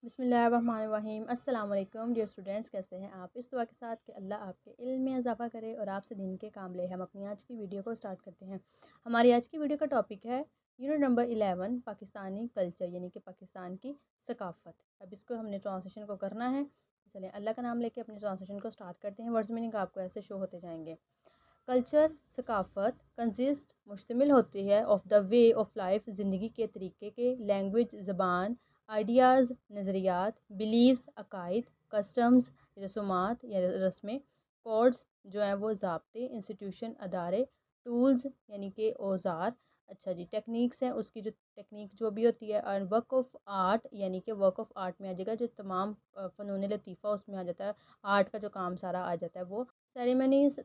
बिस्मिल्लाहिर्रहमानिर्रहीम। अस्सलाम वालेकुम डियर स्टूडेंट्स, कैसे हैं आप। इस दुआ के साथ कि अल्लाह आपके इल्म में इजाफ़ा करे और आपसे दिन के काम ले, हम अपनी आज की वीडियो को स्टार्ट करते हैं। हमारी आज की वीडियो का टॉपिक है यूनिट नंबर 11 पाकिस्तानी कल्चर, यानी कि पाकिस्तान की सकाफ़त। अब इसको हमने ट्रांसलेशन को करना है। चलें अल्लाह का नाम लेके अपने ट्रांसलेशन को स्टार्ट करते हैं। वर्ड्स मीनिंग आपको ऐसे शो होते जाएंगे। कल्चर सकाफ़त कंसिस्ट मुश्तमिल होती है of the way of life, ज़िंदगी के तरीके के, लैंग्वेज ज़बान, आइडियाज़ नज़रियात, बिलीव्स अकायद, कस्टम्स रसूमात या रस्में, कोड्स जो हैं वो ज़ाब्ते, इंस्टीट्यूशन अदारे, टूल्स यानी कि औज़ार। अच्छा जी, टेक्निक्स हैं, उसकी जो टेक्निक जो भी होती है। और वर्क ऑफ आर्ट यानी कि वर्क ऑफ आर्ट में आ जाएगा जो तमाम फ़नून लतीफ़ा उसमें आ जाता है। आर्ट का जो काम सारा आ जाता है वो। सेरेमनीज़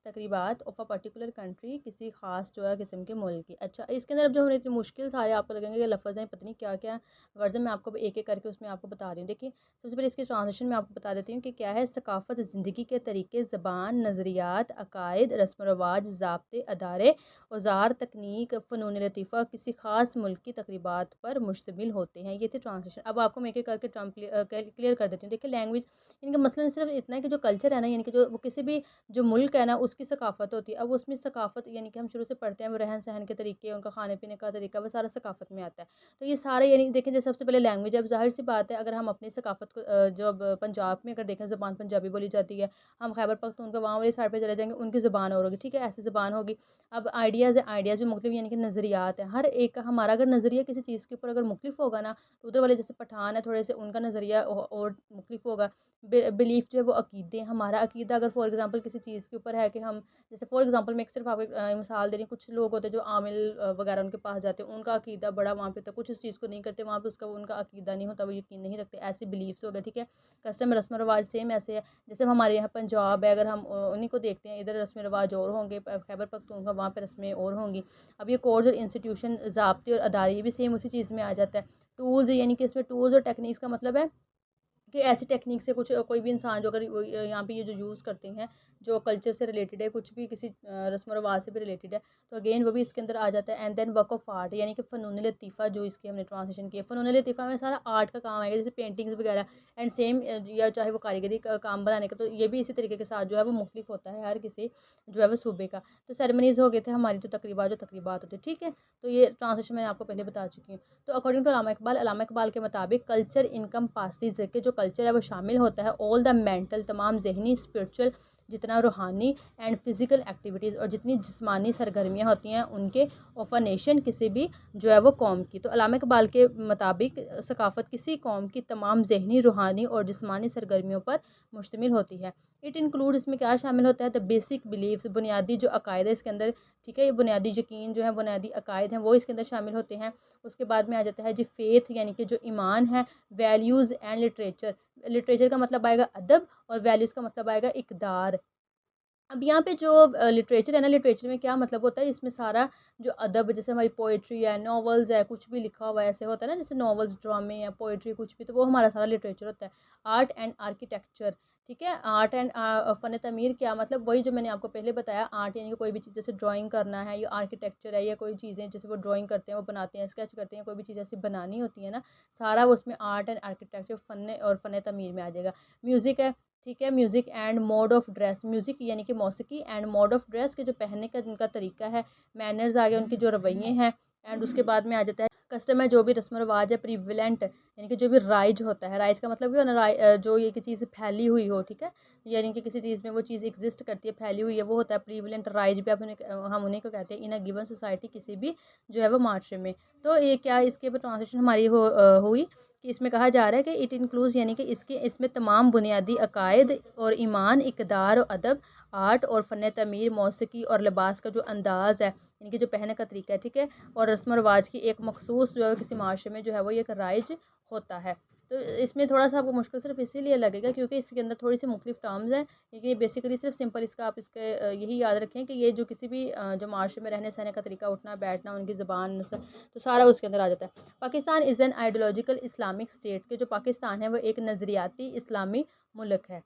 तकरीबात ऑफ अ पर्टिकुलर कंट्री, किसी ख़ास जो है किस्म के मुल्क की। अच्छा, इसके अंदर अब जो हमने इतनी मुश्किल सारे आपको लगेंगे कि लफ्ज़ हैं, पता नहीं क्या क्या वर्ज़न में आपको एक एक करके उसमें आपको बता रही हूँ। देखिए, सबसे पहले इसके ट्रांसलेशन में आपको बता देती हूँ कि क्या है। सकाफ़त ज़िंदगी के तरीके, ज़बान, नज़रियात, अकायद, रस्म व रवाज, ज़ाब्ते, अदारे, औज़ार, तकनीक, फ़नून लतीफ़ा किसी ख़ास मुल्क की तकरीबात पर मुश्तमिल होते हैं। ये थे ट्रांसलेशन। अब आपको मैं एक एक करके क्लियर कर देती हूँ। देखिए, लैंग्वेज यानी कि मसलन सिर्फ इतना है कि जो कल्चर है ना, यानी कि जो वो किसी भी जो मुल्क है ना उसकी सकाफ़त होती है। अब उसमें सकाफ़त यानी कि हम शुरू से पढ़ते हैं वो रहन सहन के तरीके, उनका खाने पीने का तरीका, वो सारा सकाफ़त में आता है। तो ये सारे यानी देखें, जैसे सबसे पहले लैंग्वेज है। अब ज़ाहिर सी बात है, अगर हम अपनी सकाफ़त को जो अब पंजाब में अगर देखें ज़बान पंजाबी बोली जाती है। हम खैबर पख्तूनख्वा वहाँ वाली साइड पर चले जाएंगे, उनकी ज़बान और होगी, ठीक है, ऐसी ज़बान होगी। अब आइडियाज़ है, आइडियाज़ भी मुख्तलिफ यानी कि नज़रियात है। हर एक का हमारा अगर नज़रिया किसी चीज़ के ऊपर अगर मुख्तलिफ होगा ना, तो उधर वाले जैसे पठान है थोड़े से, उनका नज़रिया और मुख्तलिफ होगा। बिलीफ जो है वो अकीदे, हमारा अकीदा अगर फॉर एग्जांपल किसी चीज़ के ऊपर है कि हम, जैसे फॉर एग्जांपल मैं एक सिर्फ आपको मिसाल दे रही हूँ। कुछ लोग होते हैं जो आमिल वगैरह उनके पास जाते हैं, उनका अकीदा बड़ा वहाँ पे होता है, कुछ इस चीज़ को नहीं करते वहाँ पे, उसका उनका अकीदा नहीं होता, वो यकीन नहीं रखते, ऐसे बिलीफ्स हो गए, ठीक है। कस्टम रस्म रवाज सेम ऐसे है। जैसे हमारे यहाँ पंजाब है, अगर हम उन्हीं को देखते हैं, इधर रस्म रवाज और होंगे, खैबर पख्तूनख्वा वहाँ पे रस्में और होंगी। अब ये कोर्स और इंस्टीट्यूशन, ज़ाब्ते और अदारे, ये भी सेम उसी चीज़ में आ जाता है। टूल्स यानी कि इसमें टूल्स और टेक्निक्स का मतलब है कि ऐसी टेक्निक से कुछ कोई भी इंसान जो अगर यहाँ पे ये जो यूज़ करते हैं, जो कल्चर से रिलेटेड है, कुछ भी किसी रस्म रवाज से भी रिलेटेड है, तो अगेन वो भी इसके अंदर आ जाता है। And then work of art यानी कि फ़नून लतीफ़ा, जो इसके हमने ट्रांसलेशन किया। फ़नून लतीफ़ा में सारा आर्ट का काम आएगा, जैसे पेंटिंग्स वगैरह। एंड सेम या चाहे वो कारीगरी का काम बनाने का, तो ये भी इसी तरीके के साथ जो है वो मुख्तलिफ होता है हर किसी जो है वो सूबे का। तो सेरेमनीज़ हो गए थे हमारी जो तकरीबात होती है, ठीक है। तो ये ट्रांसलेशन मैंने आपको पहले बता चुकी हूँ। तो अकॉर्डिंग टू अलामा इकबाल के मुताबिक कल्चर इनकम पासिस के जो कल्चर है वो शामिल होता है ऑल द मेंटल, तमाम जहनी, स्पिरिचुअल, जितना रूहानी एंड फिज़िकल एक्टिविटीज़, और जितनी जिस्मानी सरगर्मियाँ होती हैं उनके, ऑफ अ नेशन, किसी भी जो है वो कौम की। तो अलामा इकबाल के मुताबिक सकाफ़त किसी कौम की तमाम जहनी, रूहानी और जिस्मानी सरगर्मियों पर मुश्तमिल होती है। इट इंक्लूड, इसमें क्या शामिल होता है, द बेसिक बिलीव्स, बुनियादी जो अकायद है इसके अंदर, ठीक है, ये बुनियादी यकीन जो है, बुनियादी अकायद हैं वो इसके अंदर शामिल होते हैं। उसके बाद में आ जाता है जी फेथ, यानी कि जो ईमान है। वैल्यूज़ एंड लिटरेचर, लिटरेचर का मतलब आएगा अदब, और वैल्यूज़ का मतलब आएगा इक़दार। अब यहाँ पे जो लिटरेचर है ना, लिटरेचर में क्या मतलब होता है, इसमें सारा जो अदब, जैसे हमारी पोइट्री है, नॉवेल्स है, कुछ भी लिखा हुआ है ऐसे होता है ना, जैसे नॉवेल्स, ड्रामे या पोइट्री कुछ भी, तो वो हमारा सारा लिटरेचर होता है। आर्ट एंड आर्किटेक्चर, ठीक है। आर्ट एंड फ़न तमीर क्या मतलब, वही जो मैंने आपको पहले बताया। आर्ट यानी कि कोई भी चीज़ जैसे ड्राइंग करना है, या आर्किटेक्चर है, या कोई चीज़ें जैसे वो ड्राइंग करते हैं, वो बनाते हैं, स्केच करते हैं, कोई भी चीज़ ऐसी बनानी होती है ना, सारा वो उसमें आर्ट एंड आर्किटेक्चर, फ़न और फ़न तमीर में आ जाएगा। म्यूज़िक है, ठीक है। Music and mode of dress, music यानी कि मौसीकी, एंड मोड ऑफ़ ड्रेस के जो पहनने का जिनका तरीका है। मैनर्स आ गए, उनके जो रवैये हैं। एंड उसके बाद में आ जाता है कस्टम है, जो भी रस्म रवाज है। प्रीविलेंट यानी कि जो भी राइज होता है, राइज का मतलब क्या होना, जो ये कि चीज़ फैली हुई हो, ठीक है, यानी कि किसी चीज़ में वो चीज़ एग्जिस्ट करती है, फैली हुई है, वो होता है प्रीविलेंट। राइज भी हम उन्हीं को कहते हैं इन अ गिवन सोसाइटी, किसी भी जो है वो माशरे में। तो ये क्या, इसके ऊपर ट्रांसलेशन हमारी हुई कि इसमें कहा जा रहा है कि इट इंक्लूड्स, यानी कि इसमें तमाम बुनियादी अकायद और ईमान, इक़दार और अदब, आर्ट और फ़न तमीर, मौसीकी और लिबास का जो अंदाज़ है, यानी कि जो पहनने का तरीका है, ठीक है, और रस्म व रवाज की एक मखसूस जो है किसी माशरे में जो है वो एक राइज होता है। तो इसमें थोड़ा सा आपको मुश्किल सिर्फ इसीलिए लगेगा क्योंकि इसके अंदर थोड़ी सी मुख्तलिफ टर्म्स हैं, लेकिन ये बेसिकली सिर्फ सिंपल इसका आप इसके यही याद रखें कि ये जो किसी भी जो माशरे में रहने सहने का तरीका, उठना बैठना, उनकी ज़बान, नस्ल, तो सारा उसके अंदर आ जाता है। Pakistan is an ideological Islamic state, के जो पाकिस्तान है वो एक नज़रियाती इस्लामी मुल्क है।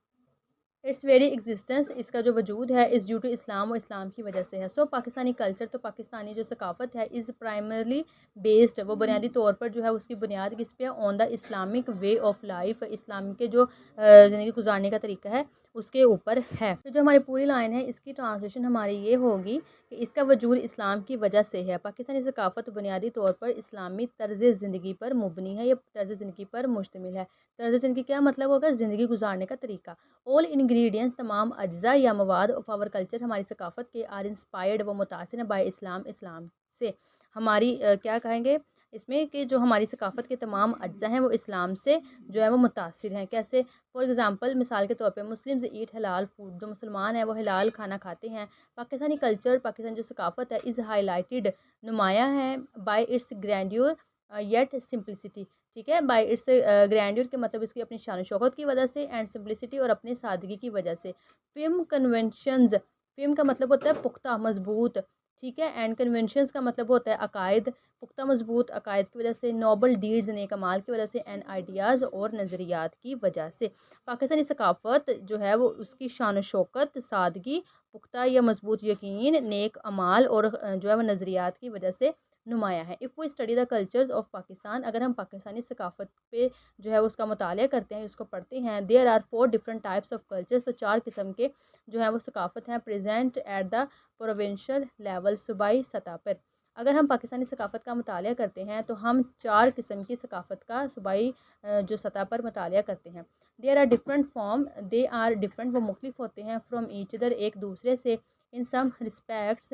इट्स वेरी एग्जिस्टेंस, इसका जो वजूद है इज़ ड्यू टू इस्लाम, और इस्लाम की वजह से है। सो पाकिस्तानी कल्चर, तो पाकिस्तानी जो सकाफ़त है इज़ प्राइमरली बेस्ड, वो बुनियादी तौर पर जो है उसकी बुनियाद किस पे है, on the Islamic way of life, इस्लाम के जो ज़िंदगी गुजारने का तरीका है उसके ऊपर है। तो जो हमारी पूरी लाइन है इसकी ट्रांसलेशन हमारी ये होगी कि इसका वजूद इस्लाम की वजह से है। पाकिस्तानी सकाफ़त बुनियादी तौर पर इस्लामी तर्ज़ ज़िंदगी पर मुबनी है, या तर्ज़ ज़िंदगी पर मुश्तमिल है। तर्ज़ ज़िंदगी क्या मतलब होगा, ज़िंदगी गुजारने का तरीका। ऑल इंग्रेडिएंट्स, तमाम अज्जा या मवाद ऑफ आवर कल्चर, हमारी सकाफ़त के, आर इंस्पायर्ड, वो मुतासिर हैं बाय इस्लाम, इस्लाम से। हमारी क्या कहेंगे इसमें कि जो हमारी सकाफ़त के तमाम अज्जा हैं वो इस्लाम से जो है वो मुतासिर हैं। कैसे? फॉर एग्ज़ाम्पल, मिसाल के तौर पे मुस्लिम्स ईट हलाल फूड, जो मुसलमान हैं वो हलाल खाना खाते हैं। पाकिस्तानी कल्चर, पाकिस्तानी जो सकाफ़त है इज़ हाईलाइटेड, नुमाया है bye it's grandeur yet simplicity. ठीक है, बाय इट्स ग्रैंड्योर के मतलब इसकी अपनी शान शौकत की वजह से, एंड सिंपलिसिटी और अपनी सादगी की वजह से। फ़िल्म कन्वेंशंस, फ़िल्म का मतलब होता है पुख्ता मज़बूत, ठीक है, एंड कन्वेंशंस का मतलब होता है अकायद, पुख्ता मज़बूत अकायद की वजह से, नोबल डीड्स नेक अमाल की वजह से, एंड आइडियाज़ और नज़रियात की वजह से। पाकिस्तानी सकाफ़त जो है वो उसकी शान शौकत, सादगी, पुख्ता या मज़बूत यकीन, नेक अमाल और जो है वो नज़रियात की वजह से नुमाया है। इफ़ वो study the cultures of Pakistan, अगर हम पाकिस्तानी सकाफ़त पे जो है उसका मुताला करते हैं, उसको पढ़ते हैं, there are 4 different types of cultures, तो 4 किस्म के जो है वो सकाफ़त हैं present at the provincial level, सूबाई सतह पर। अगर हम पाकिस्तानी सकाफ़त का मुताला करते हैं तो हम 4 किस्म की सकाफ़त का सूबाई जो सतह पर मुताला करते हैं। There are different form, they are different, वो मुख्तलिफ होते हैं, फ्राम ईच अदर, एक दूसरे से, in some respects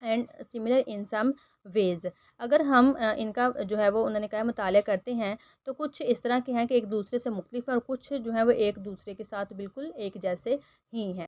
and similar in some ways. अगर हम इनका जो है वो उन्होंने कहा मुताला करते हैं तो कुछ इस तरह के हैं कि एक दूसरे से मुख्तलिफ है, और कुछ जो है वो एक दूसरे के साथ बिल्कुल एक जैसे ही हैं।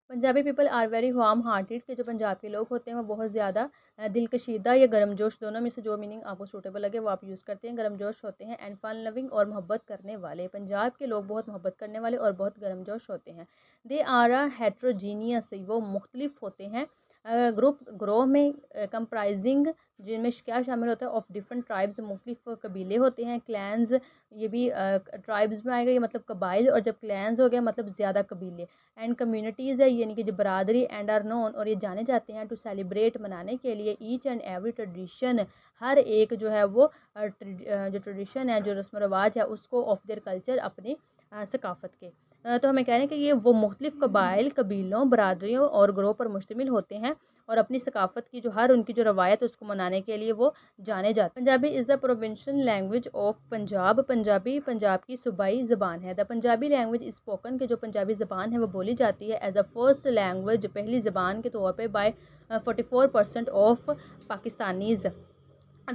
Punjabi people are very warm hearted, के जो पंजाब के लोग होते हैं वो बहुत ज़्यादा दिलकशीदा या गर्मजोश, दोनों में से जो मीनिंग आपको सूटेबल लगे वो आप यूज़ करते हैं। गर्मजोश होते हैं, एंड फन लविंग, और मोहब्बत करने वाले। पंजाब के लोग बहुत मोहब्बत करने वाले और बहुत गर्मजोश होते हैं। दे आर अ हेट्रोजीनियस, वो मुख्तलिफ होते हैं। ग्रुप, ग्रोह में, कंप्राइजिंग, जिनमें क्या शामिल होता है, ऑफ डिफरेंट ट्राइब्स, मुख्तलिफ कबीले होते हैं। क्लैंस, ये भी ट्राइब्स में आएगा, ये मतलब कबाइल, और जब क्लैंस हो गया मतलब ज़्यादा कबीले। एंड कम्युनिटीज़ है, यानी कि जो बरादरी, एंड आर नोन, और ये जाने जाते हैं, टू सेलिब्रेट, मनाने के लिए, ईच एंड एवरी ट्रेडिशन, हर एक जो है वो जो ट्रेडिशन है, जो रस्म रवाज है उसको, ऑफ देयर कल्चर, अपनी सकाफ़त के। तो हमें कह रहे हैं कि ये वो मुख्तलिफ कबाइल, कबीलों, बरादरियों और ग्रोह पर मुश्तमिल होते हैं, और अपनी सकाफ़त की जो हर उनकी जो रवायत है उसको मनाने के लिए वो जाने जाते हैं। Punjabi is the provincial language of Punjab, Punjabi Punjab की सूबाई ज़बान है। The Punjabi language is spoken, के जो पंजाबी ज़बान है वो बोली जाती है एज अ फर्स्ट लैंग्वेज, पहली ज़बान के तौर पे, बाय 44% ऑफ पाकिस्तानीज़।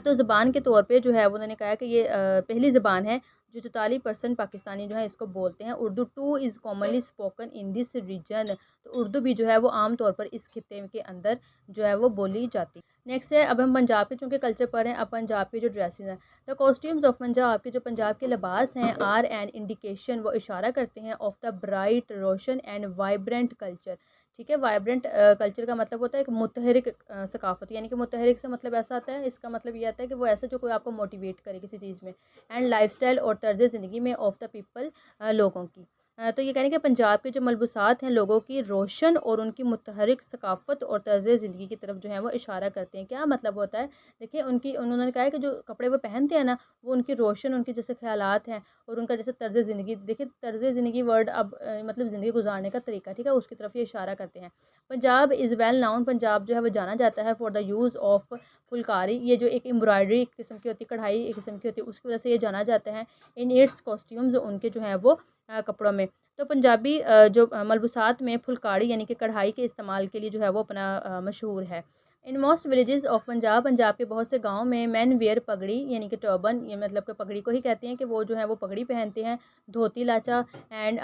तो ज़बान के तौर पे जो है वो उन्होंने कहा कि ये पहली ज़बान है जो 44% पाकिस्तानी जो है इसको बोलते हैं। Urdu too is commonly spoken in this region, तो उर्दू भी जो है वो आम तौर पर इस खित्ते के अंदर जो है वो बोली जाती है। नेक्स्ट है, अब हम पंजाब के चूँकि कल्चर पर हैं, अब पंजाब के जो ड्रेसेस हैं, द कॉस्ट्यूम्स ऑफ पंजाब, के जो पंजाब के लिबास हैं, आर एन इंडिकेशन, वो इशारा करते हैं, of the bright, Roshan and vibrant culture. ठीक है, वाइब्रेंट कल्चर का मतलब होता है एक मुतहरिक सकाफ़त, यानी कि मुतहरिक से मतलब ऐसा आता है, इसका मतलब ये आता है कि वो ऐसा जो कोई आपको मोटिवेट करे किसी चीज़ में, एंड लाइफस्टाइल और तर्ज ज़िंदगी में, ऑफ द पीपल, लोगों की। तो ये कहें कि पंजाब के जो मलबूसात हैं लोगों की रोशन और उनकी मुतहरिक सकाफ़त और तर्ज ज़िंदगी की तरफ जो है वो इशारा करते हैं। क्या मतलब होता है? देखिए, उनकी उन्होंने कहा है कि जो कपड़े वो पहनते हैं ना, वो उनकी रोशन, उनके जैसे ख़यालात हैं, और उनका जैसे तर्ज ज़िंदगी, देखिए तर्ज ज़िंदगी वर्ड अब मतलब ज़िंदगी गुजारने का तरीका, ठीक है, उसकी तरफ ये इशारा करते हैं। Punjab is well known, Punjab जो है वो जाना जाता है for the use of Phulkari, ये जो एक एम्ब्रॉयडरी एक किस्म की होती है, कढ़ाई एक किस्म की होती है, उसकी वजह से ये जाना जाता है। इन इट्स कॉस्ट्यूम्स, उनके जो है वो कपड़ों में। तो पंजाबी जो मलबूसात में फुलकारी यानी कि कढ़ाई के इस्तेमाल के लिए जो है वो अपना मशहूर है। In most villages of Punjab, Punjab के बहुत से गाँव में, मैन वेयर पगड़ी यानी कि टर्बन, ये मतलब कि पगड़ी को ही कहते हैं कि वो जो है वो पगड़ी पहनते हैं, dhoti lacha, and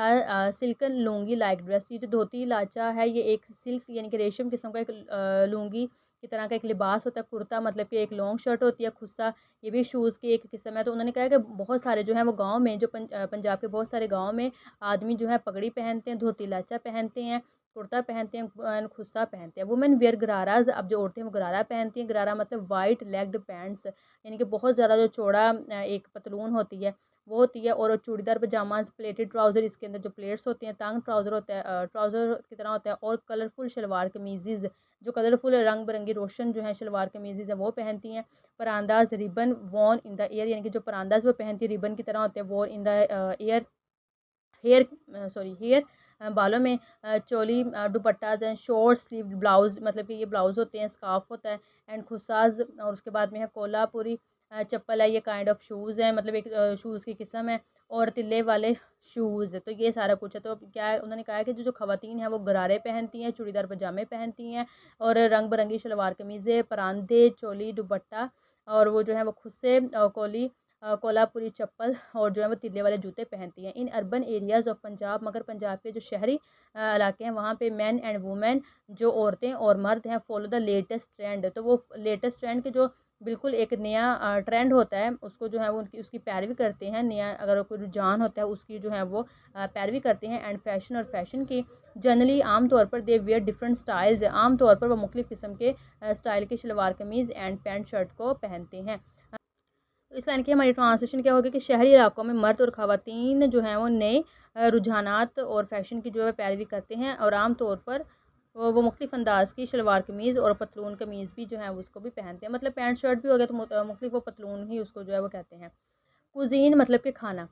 silken lungi like dress. ये जो धोती लाचा है ये एक सिल्क यानी कि रेशम किस्म का एक लुंगी की तरह का एक लिबास होता है। कुर्ता मतलब कि एक लॉन्ग शर्ट होती है। खुस्सा ये भी शूज़ की एक किस्म है। तो उन्होंने कहा कि बहुत सारे जो हैं वो गाँव में, जो पंजाब के बहुत सारे गाँव में आदमी जो है पगड़ी पहनते हैं, धोती लाचा पहनते हैं, कुर्ता पहनते हैं एंड खुस्सा पहनते हैं। वुमेन वेयर गराराज, अब जो औरतें वो गरारा पहनती हैं। गरारा मतलब वाइट लेग्ड पैंट्स, यानी कि बहुत ज़्यादा जो चौड़ा एक पतलून होती है वो होती है। और चूड़ीदार पजामाज, प्लेटेड ट्राउज़र, इसके अंदर जो प्लेट्स होती हैं, तंग ट्राउज़र होता है, ट्राउज़र की तरह होता है। और कलरफुल शलवार कमीज़, जो कलरफुल रंग बिरंगी रोशन जो है शलवार कमीज़ हैं वो पहनती हैं। Parandas ribbon worn in the air, यानी कि जो परांदाज वो पहनती है रिबन की तरह होते हैं, worn in the air, hair sorry hair, बालों में। Choli dupattas and short sleeve blouse, मतलब कि ये ब्लाउज होते हैं, स्कार्फ होता है। एंड खुसाज, और उसके बाद में है कोल्हापुरी चप्पल है, ये काइंड ऑफ शूज़ है, मतलब एक शूज़ की किस्म है। और तिल्ले वाले शूज़, तो ये सारा कुछ है। तो अब क्या है, उन्होंने कहा है कि जो जो खवातीन हैं वो गरारे पहनती हैं, चूड़ीदार पजामे पहनती हैं, और रंग बिरंगी शलवार कमीज़ें, परांदे, चोली दुपट्टा, और वो जो है वो खुद से कोल्हापुरी चप्पल, और जो है वो तिल्ले वाले जूते पहनती हैं। In urban areas of Punjab, मगर पंजाब के जो शहरी इलाके हैं वहाँ पे मैन एंड वुमेन, जो औरतें और मर्द हैं, फॉलो द लेटेस्ट ट्रेंड, तो वो लेटेस्ट ट्रेंड के जो बिल्कुल एक नया ट्रेंड होता है उसको जो है वो उनकी उसकी पैरवी करते हैं। नया अगर कोई रुझान होता है उसकी जो है वो पैरवी करते हैं। एंड फैशन, और फैशन की जनरली आम तौर पर दे वेयर डिफरेंट स्टाइल्स, आम तौर पर वो मुख्तलिफ़ किस्म के स्टाइल के शलवार कमीज़ एंड पैंट शर्ट को पहनते हैं। तो इस लाइन की हमारी ट्रांसलेशन क्या होगी कि शहरी इलाकों में मर्द और ख़वातीन जो हैं वो नए रुझानात और फैशन की जो है पैरवी करते हैं, और आम तौर पर वो मुख्तलिफ़ अंदाज़ की शलवार कमीज़ और पतलून कमीज़ भी जो है वो उसको भी पहनते हैं। मतलब पैंट शर्ट भी हो गया तो मुख्तलिफ़ वो पतलून ही उसको जो है वो कहते हैं। कुज़ीन मतलब कि खाना।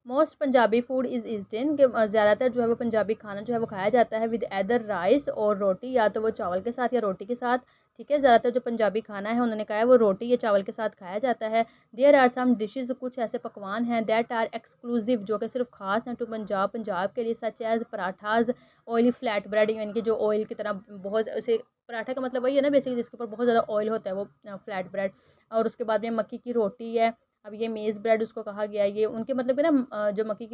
Most Punjabi food is eastern, कि ज़्यादातर जो है वो पंजाबी खाना जो है वो खाया जाता है विद एदर राइस और रोटी, या तो वो चावल के साथ या रोटी के साथ। ठीक है, ज़्यादातर जो पंजाबी खाना है उन्होंने कहा है वो रोटी या चावल के साथ खाया जाता है। देयर आर सम डिशेज़, कुछ ऐसे पकवान हैं दैट आर एक्सक्लूसिव, जो कि सिर्फ खास हैं टू पंजाब, पंजाब के लिए, such as parathas, oily flat bread, यानी कि जो ऑयल की तरह बहुत उसे, पराठा का मतलब वही है ना बेसिकली जिसके ऊपर बहुत ज़्यादा ऑयल होता है, वो फ्लैट ब्रेड। और उसके बाद में मक्की की रोटी है। अब ये मेज़ ब्रेड उसको कहा गया है, ये उनके मतलब कि ना जो मकई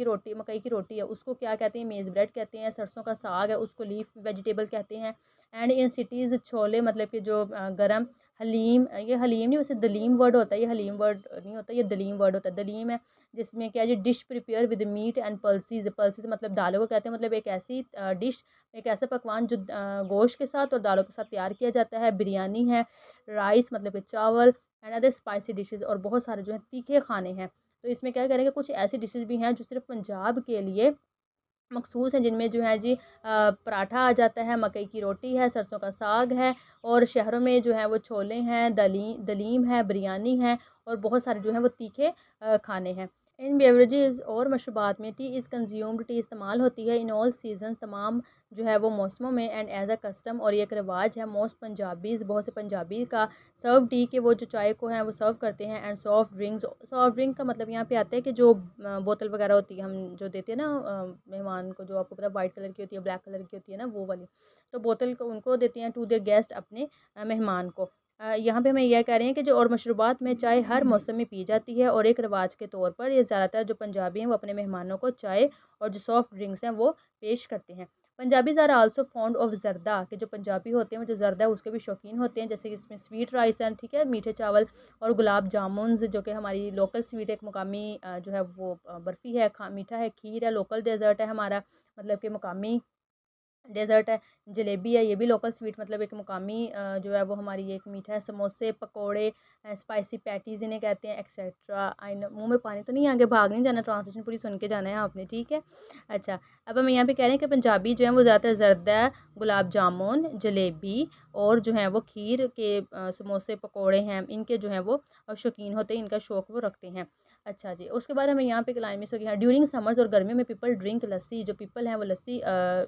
की रोटी है उसको क्या कहते हैं, मेज़ ब्रेड कहते हैं। सरसों का साग है उसको लीफ वेजिटेबल कहते हैं। एंड इन सिटीज़ छोले, मतलब कि जो गरम, हलीम, ये हलीम नहीं वैसे दलीम वर्ड होता है, ये हलीम वर्ड नहीं होता, ये दलीम वर्ड होता है। दलीम है जिसमें क्या है, dish prepare with meat and pulses, pulses मतलब दालों को कहते हैं, मतलब एक ऐसी डिश, एक ऐसा पकवान जो गोश्त के साथ और दालों के साथ तैयार किया जाता है। बिरयानी है, राइस मतलब कि चावल, एंड अदर स्पाइसी डिशेज़, और बहुत सारे जो हैं तीखे खाने हैं। तो इसमें क्या करेंगे, कुछ ऐसी डिशेज़ भी हैं जो सिर्फ़ पंजाब के लिए मखसूस हैं, जिनमें जो है जी पराठा आ जाता है, मकई की रोटी है, सरसों का साग है, और शहरों में जो है वो छोले हैं, दलीम है, बिरयानी है, और बहुत सारे जो हैं वो तीखे खाने हैं। इन बेवरेजेस, और मशरूबात में टी इज़ कंज्यूम्ड, टी इस्तेमाल होती है इन ऑल सीजन्स, तमाम जो है वो मौसमों में। एंड एज अ कस्टम, और ये एक रिवाज है, मोस्ट पंजाबीज़, बहुत से पंजाबी का सर्व टी, के वो जो चाय को है वो सर्व करते हैं। And soft drinks, soft drink का मतलब यहाँ पे आता है कि जो बोतल वगैरह होती है हम जो देते हैं ना मेहमान को, जो आपको पता है वाइट कलर की होती है, ब्लैक कलर की होती है ना वो वाली, तो बोतल को उनको देते हैं टू देयर गेस्ट, अपने मेहमान को। यहाँ पे हमें यह कह रहे हैं कि जो और मशरूबात में चाय हर मौसम में पी जाती है, और एक रिवाज के तौर पर ये ज़्यादातर जो पंजाबी हैं वो अपने मेहमानों को चाय और जो सॉफ्ट ड्रिंक्स हैं वो पेश करते हैं। Punjabis are also fond of zarda, के जो पंजाबी होते हैं वो जो ज़रदा है उसके भी शौकीन होते हैं, जैसे कि इसमें स्वीट राइस है, ठीक है, मीठे चावल, और गुलाब जामुन जो कि हमारी लोकल स्वीट, एक मुकामी जो है वो बर्फ़ी है, मीठा है, खीर है, लोकल डेज़र्ट है हमारा, मतलब कि मुकामी डेज़र्ट है। जलेबी है, ये भी लोकल स्वीट, मतलब एक मुकामी जो है वो हमारी एक मीठा है। समोसे, पकोड़े, स्पाइसी पैटीज़ इन्हें कहते हैं, एक्सेट्रा। आई नो, मुँह में पानी तो नहीं, आगे भाग नहीं जाना, ट्रांसलेशन पूरी सुन के जाना है आपने, ठीक है। अच्छा, अब हम यहाँ पे कह रहे हैं कि पंजाबी जो है वो ज़्यादातर ज़रदा, गुलाब जामुन, जलेबी, और जो है वो खीर के समोसे, पकोड़े हैं, इनके जो है वो शौकीन होते हैं, इनका शौक़ वो रखते हैं। अच्छा जी, उसके बाद हमें यहाँ पे एक लाइन मिस हो गई है, ड्यूरिंग समर्स, और गर्मियों में पीपल ड्रिंक लस्सी, जो पीपल हैं वो लस्सी